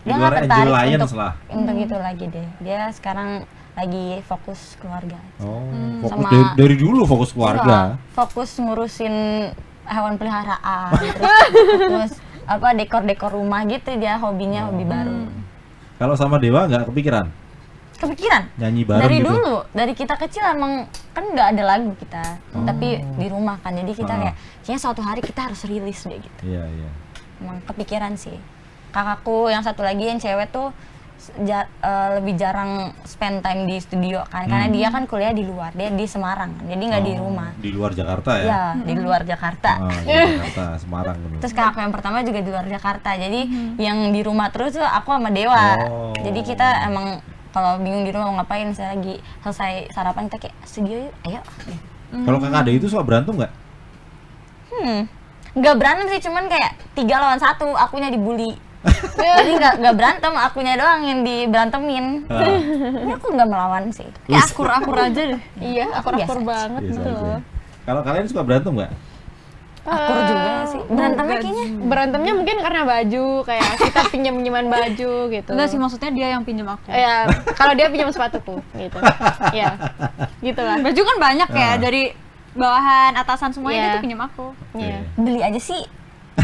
Speaker 5: Angel
Speaker 2: tertarik
Speaker 5: Lions
Speaker 2: untuk,
Speaker 5: lah.
Speaker 2: untuk itu lagi deh. Dia sekarang lagi fokus keluarga.
Speaker 5: Oh, fokus
Speaker 2: Sama-
Speaker 5: dari dulu fokus keluarga.
Speaker 2: Iya, fokus ngurusin hewan peliharaan, terus apa dekor-dekor rumah gitu dia hobinya hobi baru.
Speaker 5: Kalau sama Dewa nggak kepikiran
Speaker 2: Kepikiran?
Speaker 5: nyanyi bareng
Speaker 2: Dari
Speaker 5: gitu?
Speaker 2: dulu, dari kita kecil emang kan nggak ada lagu kita, tapi di rumah kan, jadi kita kayak kayaknya suatu hari kita harus rilis deh gitu.
Speaker 5: Iya, iya.
Speaker 2: Emang kepikiran sih. Kakakku yang satu lagi yang cewek tuh lebih jarang spend time di studio kan, karena dia kan kuliah di luar, dia di Semarang, jadi nggak di
Speaker 5: Oh,
Speaker 2: rumah.
Speaker 5: Di luar Jakarta ya?
Speaker 2: Ya, di luar Jakarta.
Speaker 5: Di Jakarta, Semarang gitu.
Speaker 2: Terus kakakku yang pertama juga di luar Jakarta, jadi yang di rumah terus tuh aku sama Dewa.
Speaker 5: Oh.
Speaker 2: Jadi kita emang kalau bingung di rumah mau ngapain, saya lagi selesai sarapan kita kayak studio yuk, ayo.
Speaker 5: Kalau kakak ada itu suka berantem nggak?
Speaker 2: Nggak berantem sih, cuman kayak 3 lawan 1, akunya dibully. Jadi nggak berantem, akunya doang yang diberantemin. Ini aku nggak melawan sih.
Speaker 4: Kayak akur-akur aja deh.
Speaker 1: Iya, akur-akur
Speaker 2: biasa.
Speaker 1: banget
Speaker 5: Biasa
Speaker 1: gitu
Speaker 5: aja.
Speaker 1: loh.
Speaker 5: Kalau kalian suka berantem nggak?
Speaker 2: Akur juga sih. Berantemnya kayaknya
Speaker 1: Berantemnya mungkin karena baju, kayak kita pinjam-pinjaman baju gitu.
Speaker 4: Enggak sih, maksudnya dia yang pinjam aku.
Speaker 1: Ya, kalau dia pinjam sepatuku gitu. Ya. Gitulah.
Speaker 4: Baju kan banyak ya,
Speaker 5: Ah.
Speaker 4: dari bawahan, atasan semuanya
Speaker 1: Iya.
Speaker 4: dia tuh pinjam aku.
Speaker 1: Iya.
Speaker 2: beli aja sih.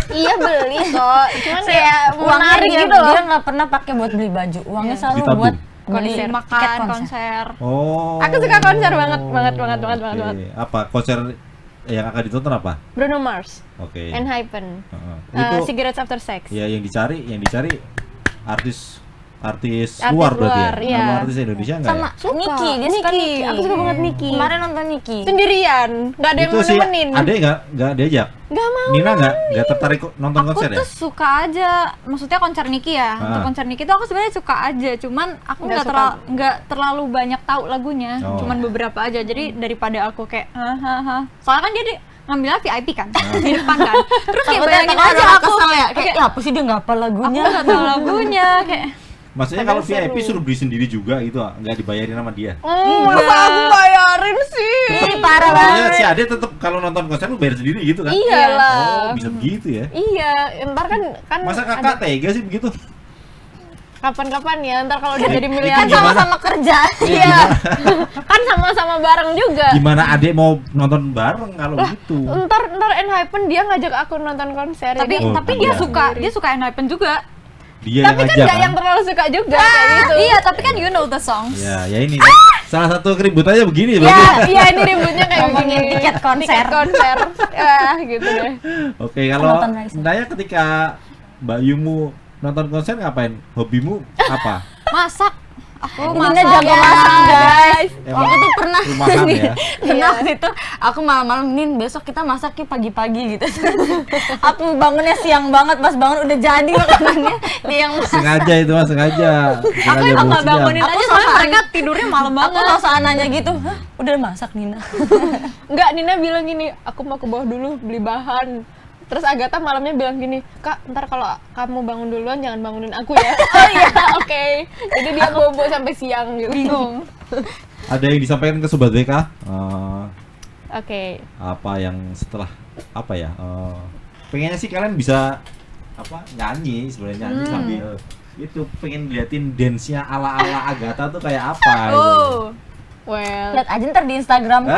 Speaker 1: Iya beli kok, cuman kayak
Speaker 2: Uangnya
Speaker 1: menarik
Speaker 2: dia,
Speaker 1: gitu loh.
Speaker 2: dia nggak pernah pakai buat beli baju. Uangnya selalu
Speaker 5: Ditabung.
Speaker 2: buat beli
Speaker 1: Konser,
Speaker 2: tiket
Speaker 4: Makan,
Speaker 2: konser.
Speaker 4: konser.
Speaker 5: Oh.
Speaker 1: Aku suka konser banget, banget.
Speaker 5: Oke. Apa konser yang akan ditonton apa?
Speaker 1: Bruno Mars,
Speaker 5: Oke.
Speaker 1: Enhypen,
Speaker 5: Heeh.
Speaker 1: uh,
Speaker 5: Itu
Speaker 1: Cigarettes After Sex.
Speaker 5: ya yang dicari artis
Speaker 1: Artis
Speaker 5: luar berarti
Speaker 1: luar,
Speaker 5: ya.
Speaker 1: iya.
Speaker 5: Kalau artis Indonesia enggak
Speaker 2: Sama
Speaker 5: ya?
Speaker 2: Niki, dia suka Niki.
Speaker 1: Aku suka banget Niki.
Speaker 2: Kemarin nonton Niki.
Speaker 1: Sendirian, nggak ada yang
Speaker 5: Itu
Speaker 1: mau
Speaker 5: sih
Speaker 1: nemenin.
Speaker 5: Ade nggak diajak.
Speaker 1: Nggak mau.
Speaker 5: Nina nggak tertarik nonton
Speaker 4: Aku
Speaker 5: konser ya?
Speaker 4: tuh suka aja, maksudnya konser Niki ya. Untuk
Speaker 5: Ah.
Speaker 4: konser Niki tuh aku sebenarnya suka aja, cuman aku
Speaker 1: Nggak suka.
Speaker 4: nggak terlalu banyak tahu lagunya,
Speaker 5: Oh.
Speaker 4: cuman beberapa aja. Jadi daripada aku kayak hahaha. Soalnya kan dia ngambilnya VIP kan, di depan kan. Terus kayak bayangin aja aku
Speaker 2: kesel ya, kayak
Speaker 4: kayak,
Speaker 2: ya apa sih dia nggak hafal
Speaker 4: aku
Speaker 2: lagunya.
Speaker 4: nggak tahu lagunya kayak.
Speaker 5: Maksudnya kalau VIP suruh beli sendiri juga gitu, nggak dibayarin sama dia.
Speaker 1: Masa aku bayarin sih?
Speaker 2: Ih, parah
Speaker 5: Maksudnya
Speaker 2: banget.
Speaker 5: si Ade tetap kalau nonton konser lu bayar sendiri gitu kan?
Speaker 1: Iyalah.
Speaker 5: Oh, bisa begitu ya?
Speaker 1: Iya, ntar kan
Speaker 5: Masa kakak tega sih begitu?
Speaker 1: kapan-kapan ya, ntar kalau udah jadi
Speaker 5: Itu
Speaker 1: miliar
Speaker 2: Kan sama-sama kerja.
Speaker 1: Iya, kan sama-sama bareng juga.
Speaker 5: Gimana Ade mau nonton bareng kalau gitu?
Speaker 1: Ntar Enhypen dia ngajak aku nonton konser.
Speaker 4: Tapi
Speaker 5: Oh,
Speaker 4: tapi
Speaker 5: iya.
Speaker 4: dia suka Enhypen juga.
Speaker 5: Dia
Speaker 1: Tapi
Speaker 5: yang
Speaker 1: kan
Speaker 5: ngajak
Speaker 1: nggak yang terlalu suka juga kayak gitu.
Speaker 4: Iya, tapi kan you know the songs.
Speaker 5: Ya, ya ini salah satu keributannya begini
Speaker 1: Ya,
Speaker 5: berarti.
Speaker 1: iya ini ributnya kayak
Speaker 2: Ngomongin
Speaker 1: begini.
Speaker 2: tiket konser.
Speaker 1: Tiket konser. Ya, gitu deh.
Speaker 5: Oke, kalau
Speaker 2: Nonton Raisa.
Speaker 5: Naya ketika Mbak Yumu nonton konser ngapain? Hobimu apa?
Speaker 4: Masak. Aku
Speaker 2: Nina
Speaker 4: masak.
Speaker 2: jago masak guys.
Speaker 5: Emang
Speaker 2: Waktu itu pernah
Speaker 5: rumahan ya?
Speaker 2: Pernah waktu itu aku malam-malam, Nin besok kita masak yuk pagi-pagi gitu. Aku bangunnya siang banget, pas bangun udah jadi makanannya. Dia yang masak.
Speaker 5: Sengaja itu mas, sengaja.
Speaker 4: Aku emang nggak bangunin
Speaker 2: Aku
Speaker 4: aja soalnya
Speaker 2: sosokan-
Speaker 4: mereka tidurnya malam
Speaker 2: Aku
Speaker 4: banget.
Speaker 2: sosokan nanya gitu, hah udah masak Nina?
Speaker 1: Enggak, Nina bilang gini, aku mau ke bawah dulu beli bahan. Terus Agatha malamnya bilang gini, Kak, ntar kalau kamu bangun duluan jangan bangunin aku ya. Oh iya, oke. Jadi dia bobo sampai siang gitu.
Speaker 4: Bingung.
Speaker 5: Ada yang disampaikan ke Sobat BK?
Speaker 1: Oke.
Speaker 5: Apa yang setelah apa ya? Pengennya sih kalian bisa apa nyanyi sebenarnya nyanyi sambil itu pengen liatin dance-nya ala-ala Agatha tuh kayak apa gitu.
Speaker 4: Oh.
Speaker 1: Well,
Speaker 2: Lihat aja ntar di Instagramku.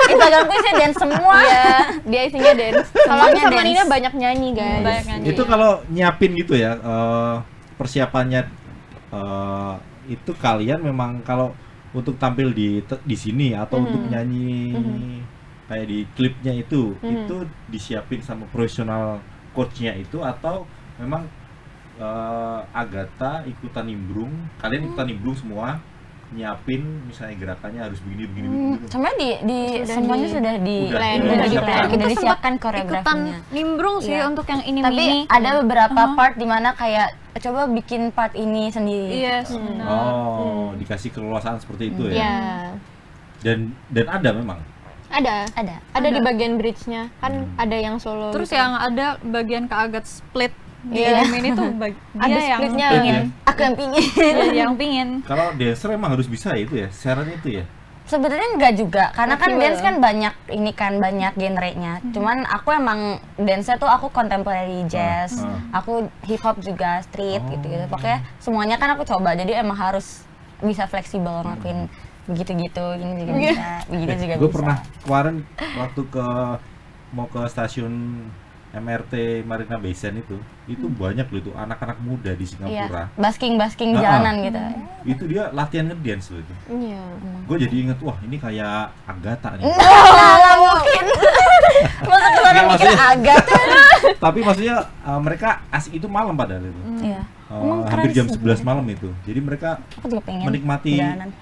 Speaker 2: Instagramku isinya dance semua.
Speaker 1: iya, dia isinya dance. Kalau aku
Speaker 2: Semuanya
Speaker 1: sama
Speaker 2: dance.
Speaker 1: Nina banyak nyanyi, guys.
Speaker 4: Banyak nyanyi.
Speaker 5: Itu kalau nyiapin gitu ya, persiapannya itu kalian memang kalau untuk tampil di sini atau untuk nyanyi kayak di klipnya itu disiapin sama profesional coachnya itu, atau memang Agatha ikutan nimbrung, kalian ikutan nimbrung semua, nyiapin misalnya gerakannya harus begini begini begini.
Speaker 2: Sebenarnya di semuanya sudah di
Speaker 5: Udah
Speaker 2: disiapkan,
Speaker 4: Kita
Speaker 2: udah disiapkan
Speaker 4: sempat
Speaker 2: koreografinya.
Speaker 4: ikutan nimbrung sih
Speaker 2: Iya.
Speaker 4: untuk yang ini
Speaker 2: Tapi
Speaker 4: mini.
Speaker 2: ada beberapa part di mana kayak coba bikin part ini sendiri.
Speaker 4: Yes, benar.
Speaker 5: Oh, dikasih keleluasaan seperti itu ya.
Speaker 1: Iya.
Speaker 5: Dan ada memang.
Speaker 1: Ada.
Speaker 2: Ada.
Speaker 1: Ada di bagian bridge-nya. Kan ada yang solo.
Speaker 4: Terus
Speaker 1: gitu.
Speaker 4: yang ada bagian Kak Agat split di
Speaker 1: Iya.
Speaker 4: anime ini tuh
Speaker 1: Ada
Speaker 4: dia yang
Speaker 1: splitnya.
Speaker 4: pingin.
Speaker 2: Aku yang pingin.
Speaker 4: Dia yang pingin.
Speaker 5: Kalau dancer emang harus bisa ya itu ya, saran itu ya.
Speaker 2: Sebenarnya enggak juga, karena kan
Speaker 1: Fleksibel.
Speaker 2: dance kan banyak ini kan banyak genrenya. Cuman aku emang dance tuh aku contemporary jazz, aku hip hop juga street gitu-gitu. Pokoknya semuanya kan aku coba. Jadi emang harus bisa fleksibel ngelakuin begitu-gitu, ini juga bisa, begitu juga
Speaker 5: Gue
Speaker 2: bisa.
Speaker 5: pernah kemarin waktu mau ke stasiun MRT Marina Bay Sands itu banyak loh itu anak-anak muda di Singapura.
Speaker 2: Iya, basking
Speaker 5: Ah,
Speaker 2: jalanan gitu.
Speaker 5: Itu dia latihan ngedance loh itu.
Speaker 1: Iya.
Speaker 5: Gue jadi inget, wah ini kayak Agatha nih.
Speaker 2: Nggak mungkin. Masa kesana
Speaker 5: Nggak,
Speaker 2: mikir
Speaker 5: maksudnya-
Speaker 2: agak.
Speaker 5: Tapi maksudnya mereka asik itu malam padahal itu.
Speaker 2: Iya.
Speaker 5: Hampir jam 11 malam itu. Jadi mereka
Speaker 2: Aku juga pengen
Speaker 5: menikmati
Speaker 2: jalanan.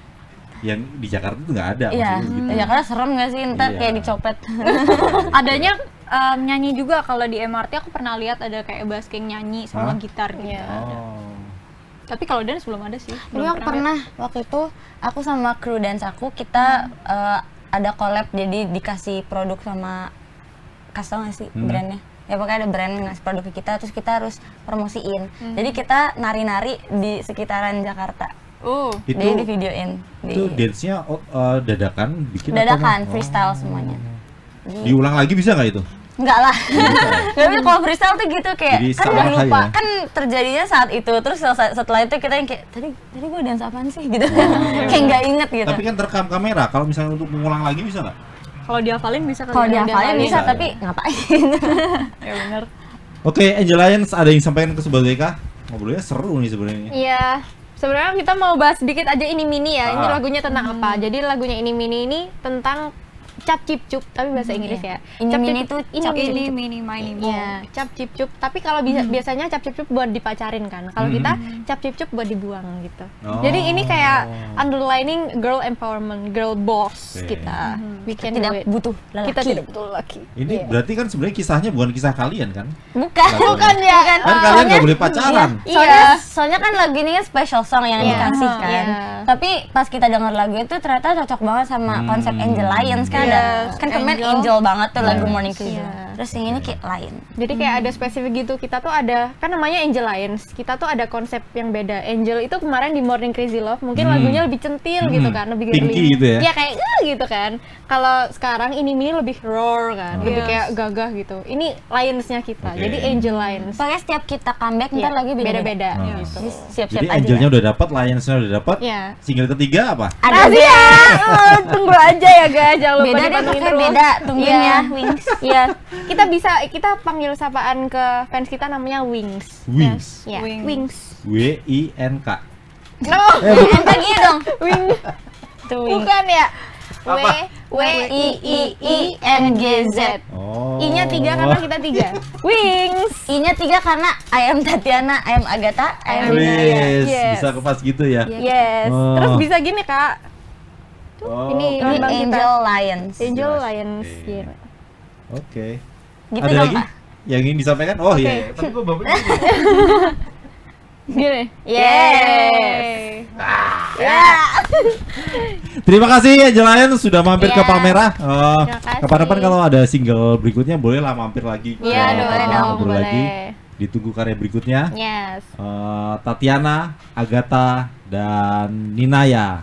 Speaker 5: yang di Jakarta itu nggak ada.
Speaker 2: Iya,
Speaker 5: maksudnya gitu.
Speaker 2: ya karena serem nggak sih ntar
Speaker 5: Iya.
Speaker 2: kayak dicopet.
Speaker 4: Adanya nyanyi juga kalau di MRT aku pernah lihat ada kayak basking nyanyi sama
Speaker 5: Hah?
Speaker 4: gitar gitu.
Speaker 1: Iya.
Speaker 5: Oh.
Speaker 4: Tapi kalau dance belum ada sih.
Speaker 2: Tapi aku pernah waktu itu aku sama kru dance aku kita ada collab, jadi dikasih produk sama kasih nggak sih brandnya? Ya pokoknya ada brand ngasih produk ke kita, terus kita harus promosiin. Jadi kita nari-nari di sekitaran Jakarta.
Speaker 5: Itu
Speaker 2: Jadi di videoin.
Speaker 5: itu dance-nya dadakan bikin atau
Speaker 2: Dadakan,
Speaker 5: mau-
Speaker 2: freestyle semuanya.
Speaker 5: Diulang lagi bisa nggak itu?
Speaker 2: Enggak lah. Nggak bisa, kalau freestyle tuh gitu kayak
Speaker 5: Jadi
Speaker 2: kan
Speaker 5: salah
Speaker 2: udah lupa.
Speaker 5: aja.
Speaker 2: Kan terjadinya saat itu, terus setelah itu kita yang kayak tadi gue dance apaan sih gitu. Kayak nggak inget gitu.
Speaker 5: Tapi kan terekam kamera. Kalau misalnya untuk mengulang lagi bisa nggak?
Speaker 4: Kalau dihafalin bisa kali.
Speaker 2: Kalau
Speaker 4: ya.
Speaker 2: dihafalin bisa,
Speaker 5: Bisa,
Speaker 2: tapi
Speaker 5: ya.
Speaker 2: ngapain?
Speaker 4: Ya benar.
Speaker 5: Oke, Angel Lions ada yang sampaikan ke Sobat WK? Ngobrolnya seru nih sebenarnya.
Speaker 1: Iya. Sebenarnya kita mau bahas sedikit aja ini mini ya. Ini
Speaker 5: Ah.
Speaker 1: lagunya tentang apa? Jadi lagunya ini mini ini tentang cap cip cup tapi bahasa Inggris ya.
Speaker 2: Ini
Speaker 1: Cap
Speaker 2: mini
Speaker 1: cip-
Speaker 2: tuh
Speaker 1: ini
Speaker 2: cap
Speaker 1: mini.
Speaker 4: Ini mini mini mo.
Speaker 1: Iya, cap cip cup. Tapi kalau biasanya cap cip cup buat dipacarin kan. Kalau kita cap cip cup buat dibuang gitu.
Speaker 5: Oh.
Speaker 1: Jadi ini kayak underlining girl empowerment, girl boss
Speaker 5: Oke.
Speaker 1: kita. We can
Speaker 2: Tidak
Speaker 1: do it.
Speaker 2: butuh lelaki.
Speaker 1: Kita tidak butuh laki.
Speaker 5: Ini berarti kan sebenarnya kisahnya bukan kisah kalian kan?
Speaker 2: Bukan.
Speaker 1: Bukan ya kan?
Speaker 5: Kan kalian nggak boleh pacaran.
Speaker 2: Soalnya kan lagu ini kan special song yang
Speaker 1: Iya.
Speaker 2: dikasih kan.
Speaker 1: Iya.
Speaker 2: Tapi pas kita denger lagu itu ternyata cocok banget sama konsep Angel Lions kan ada.
Speaker 1: Yes,
Speaker 2: Kan kemarin
Speaker 1: Angel.
Speaker 2: Angel banget tuh lagu Morning Cruise.
Speaker 1: Iya.
Speaker 2: Terus yang ini kayak lain.
Speaker 1: Jadi kayak ada spesifik gitu. Kita tuh ada kan namanya Angel Lions. Kita tuh ada konsep yang beda. Angel itu kemarin di Morning Crazy Love mungkin lagunya lebih centil gitu kan, lebih
Speaker 5: Pinky gitu ya?
Speaker 1: Iya kayak gitu kan. Kalau sekarang ini mini lebih roar kan, lebih
Speaker 4: Yes.
Speaker 1: kayak gagah gitu. Ini Lions-nya kita.
Speaker 5: Oke.
Speaker 1: Jadi Angel Lions.
Speaker 2: Pokoknya setiap kita comeback
Speaker 1: Iya,
Speaker 2: ntar lagi beda-beda.
Speaker 1: beda-beda.
Speaker 5: Oh.
Speaker 1: Gitu.
Speaker 2: Jadi siap-siap
Speaker 5: Jadi
Speaker 2: aja.
Speaker 5: Angelnya
Speaker 2: ya.
Speaker 5: udah dapat, Lionsnya udah dapat.
Speaker 1: Iya.
Speaker 5: Single ketiga apa?
Speaker 2: Ada
Speaker 1: Rahasia. Tunggu aja ya guys, jangan lupa
Speaker 2: Beda deh,
Speaker 1: dipantengin
Speaker 2: pokoknya
Speaker 1: terus.
Speaker 2: beda. Tungguin
Speaker 1: Iya.
Speaker 2: ya, Wings.
Speaker 1: Iya. Kita panggil sapaan ke fans kita namanya Wings.
Speaker 5: Wings.
Speaker 1: Iya,
Speaker 4: Wings.
Speaker 1: Wings.
Speaker 5: W-I-N-K.
Speaker 1: No.
Speaker 2: Yang pagi dong.
Speaker 1: Wing.
Speaker 2: Tuh Wings.
Speaker 1: Bukan ya?
Speaker 5: Apa?
Speaker 1: W-I-I-I-N-G-Z.
Speaker 5: Oh.
Speaker 1: I-nya 3 karena kita 3. Wings.
Speaker 2: I-nya 3 karena I am Tatiana, I am Agatha, I am
Speaker 1: Wings.
Speaker 2: Nina.
Speaker 5: Wis,
Speaker 1: Yes.
Speaker 5: bisa kepas gitu ya.
Speaker 1: Yes.
Speaker 5: Oh.
Speaker 1: Terus bisa gini, Kak.
Speaker 5: Oh,
Speaker 1: Ini
Speaker 2: Ini
Speaker 1: lambang kita.
Speaker 2: Angel Lions.
Speaker 1: Angel
Speaker 5: Jelas.
Speaker 1: Lions.
Speaker 5: Oke.
Speaker 1: Iya.
Speaker 5: Oke.
Speaker 2: Gitu
Speaker 5: Ada
Speaker 2: dong,
Speaker 5: lagi
Speaker 2: Pak.
Speaker 5: yang ingin disampaikan? Oh
Speaker 1: Oke.
Speaker 5: iya. Tapi gua bapak
Speaker 1: Gini.
Speaker 4: Yeay.
Speaker 5: Terima kasih Angel Lions sudah mampir ke
Speaker 1: Iya.
Speaker 5: Palmerah.
Speaker 1: Terima kasih.
Speaker 5: Kapan-kapan kalau ada single berikutnya bolehlah mampir lagi.
Speaker 1: Iya,
Speaker 5: ke
Speaker 1: boleh
Speaker 5: Palmerah,
Speaker 1: dong,
Speaker 5: ngobrol lagi.
Speaker 1: boleh.
Speaker 5: Ditunggu karya berikutnya.
Speaker 1: Yes.
Speaker 5: Tatiana, Agatha, dan Ninaya.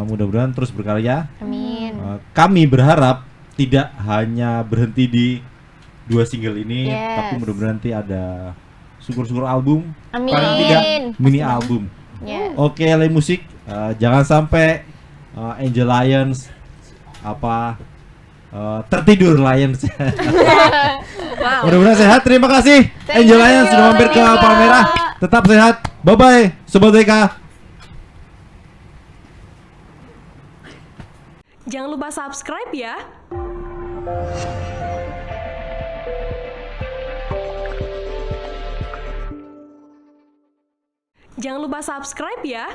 Speaker 5: Mudah-mudahan terus berkarya.
Speaker 1: Amin.
Speaker 5: Kami berharap tidak hanya berhenti di 2 single ini,
Speaker 1: Yes.
Speaker 5: tapi mudah-mudahan nanti ada syukur-syukur album.
Speaker 1: Amin.
Speaker 5: Paling tidak mini album.
Speaker 1: Yes.
Speaker 5: Oke, Le Musik, jangan sampai Angel Lions, apa tertidur Lions. Mudah-mudahan sehat. Terima kasih Angel Lions sudah mampir ke Palmerah. Tetap sehat. Bye bye Sobat WK.
Speaker 6: Jangan lupa subscribe ya. Jangan lupa subscribe ya.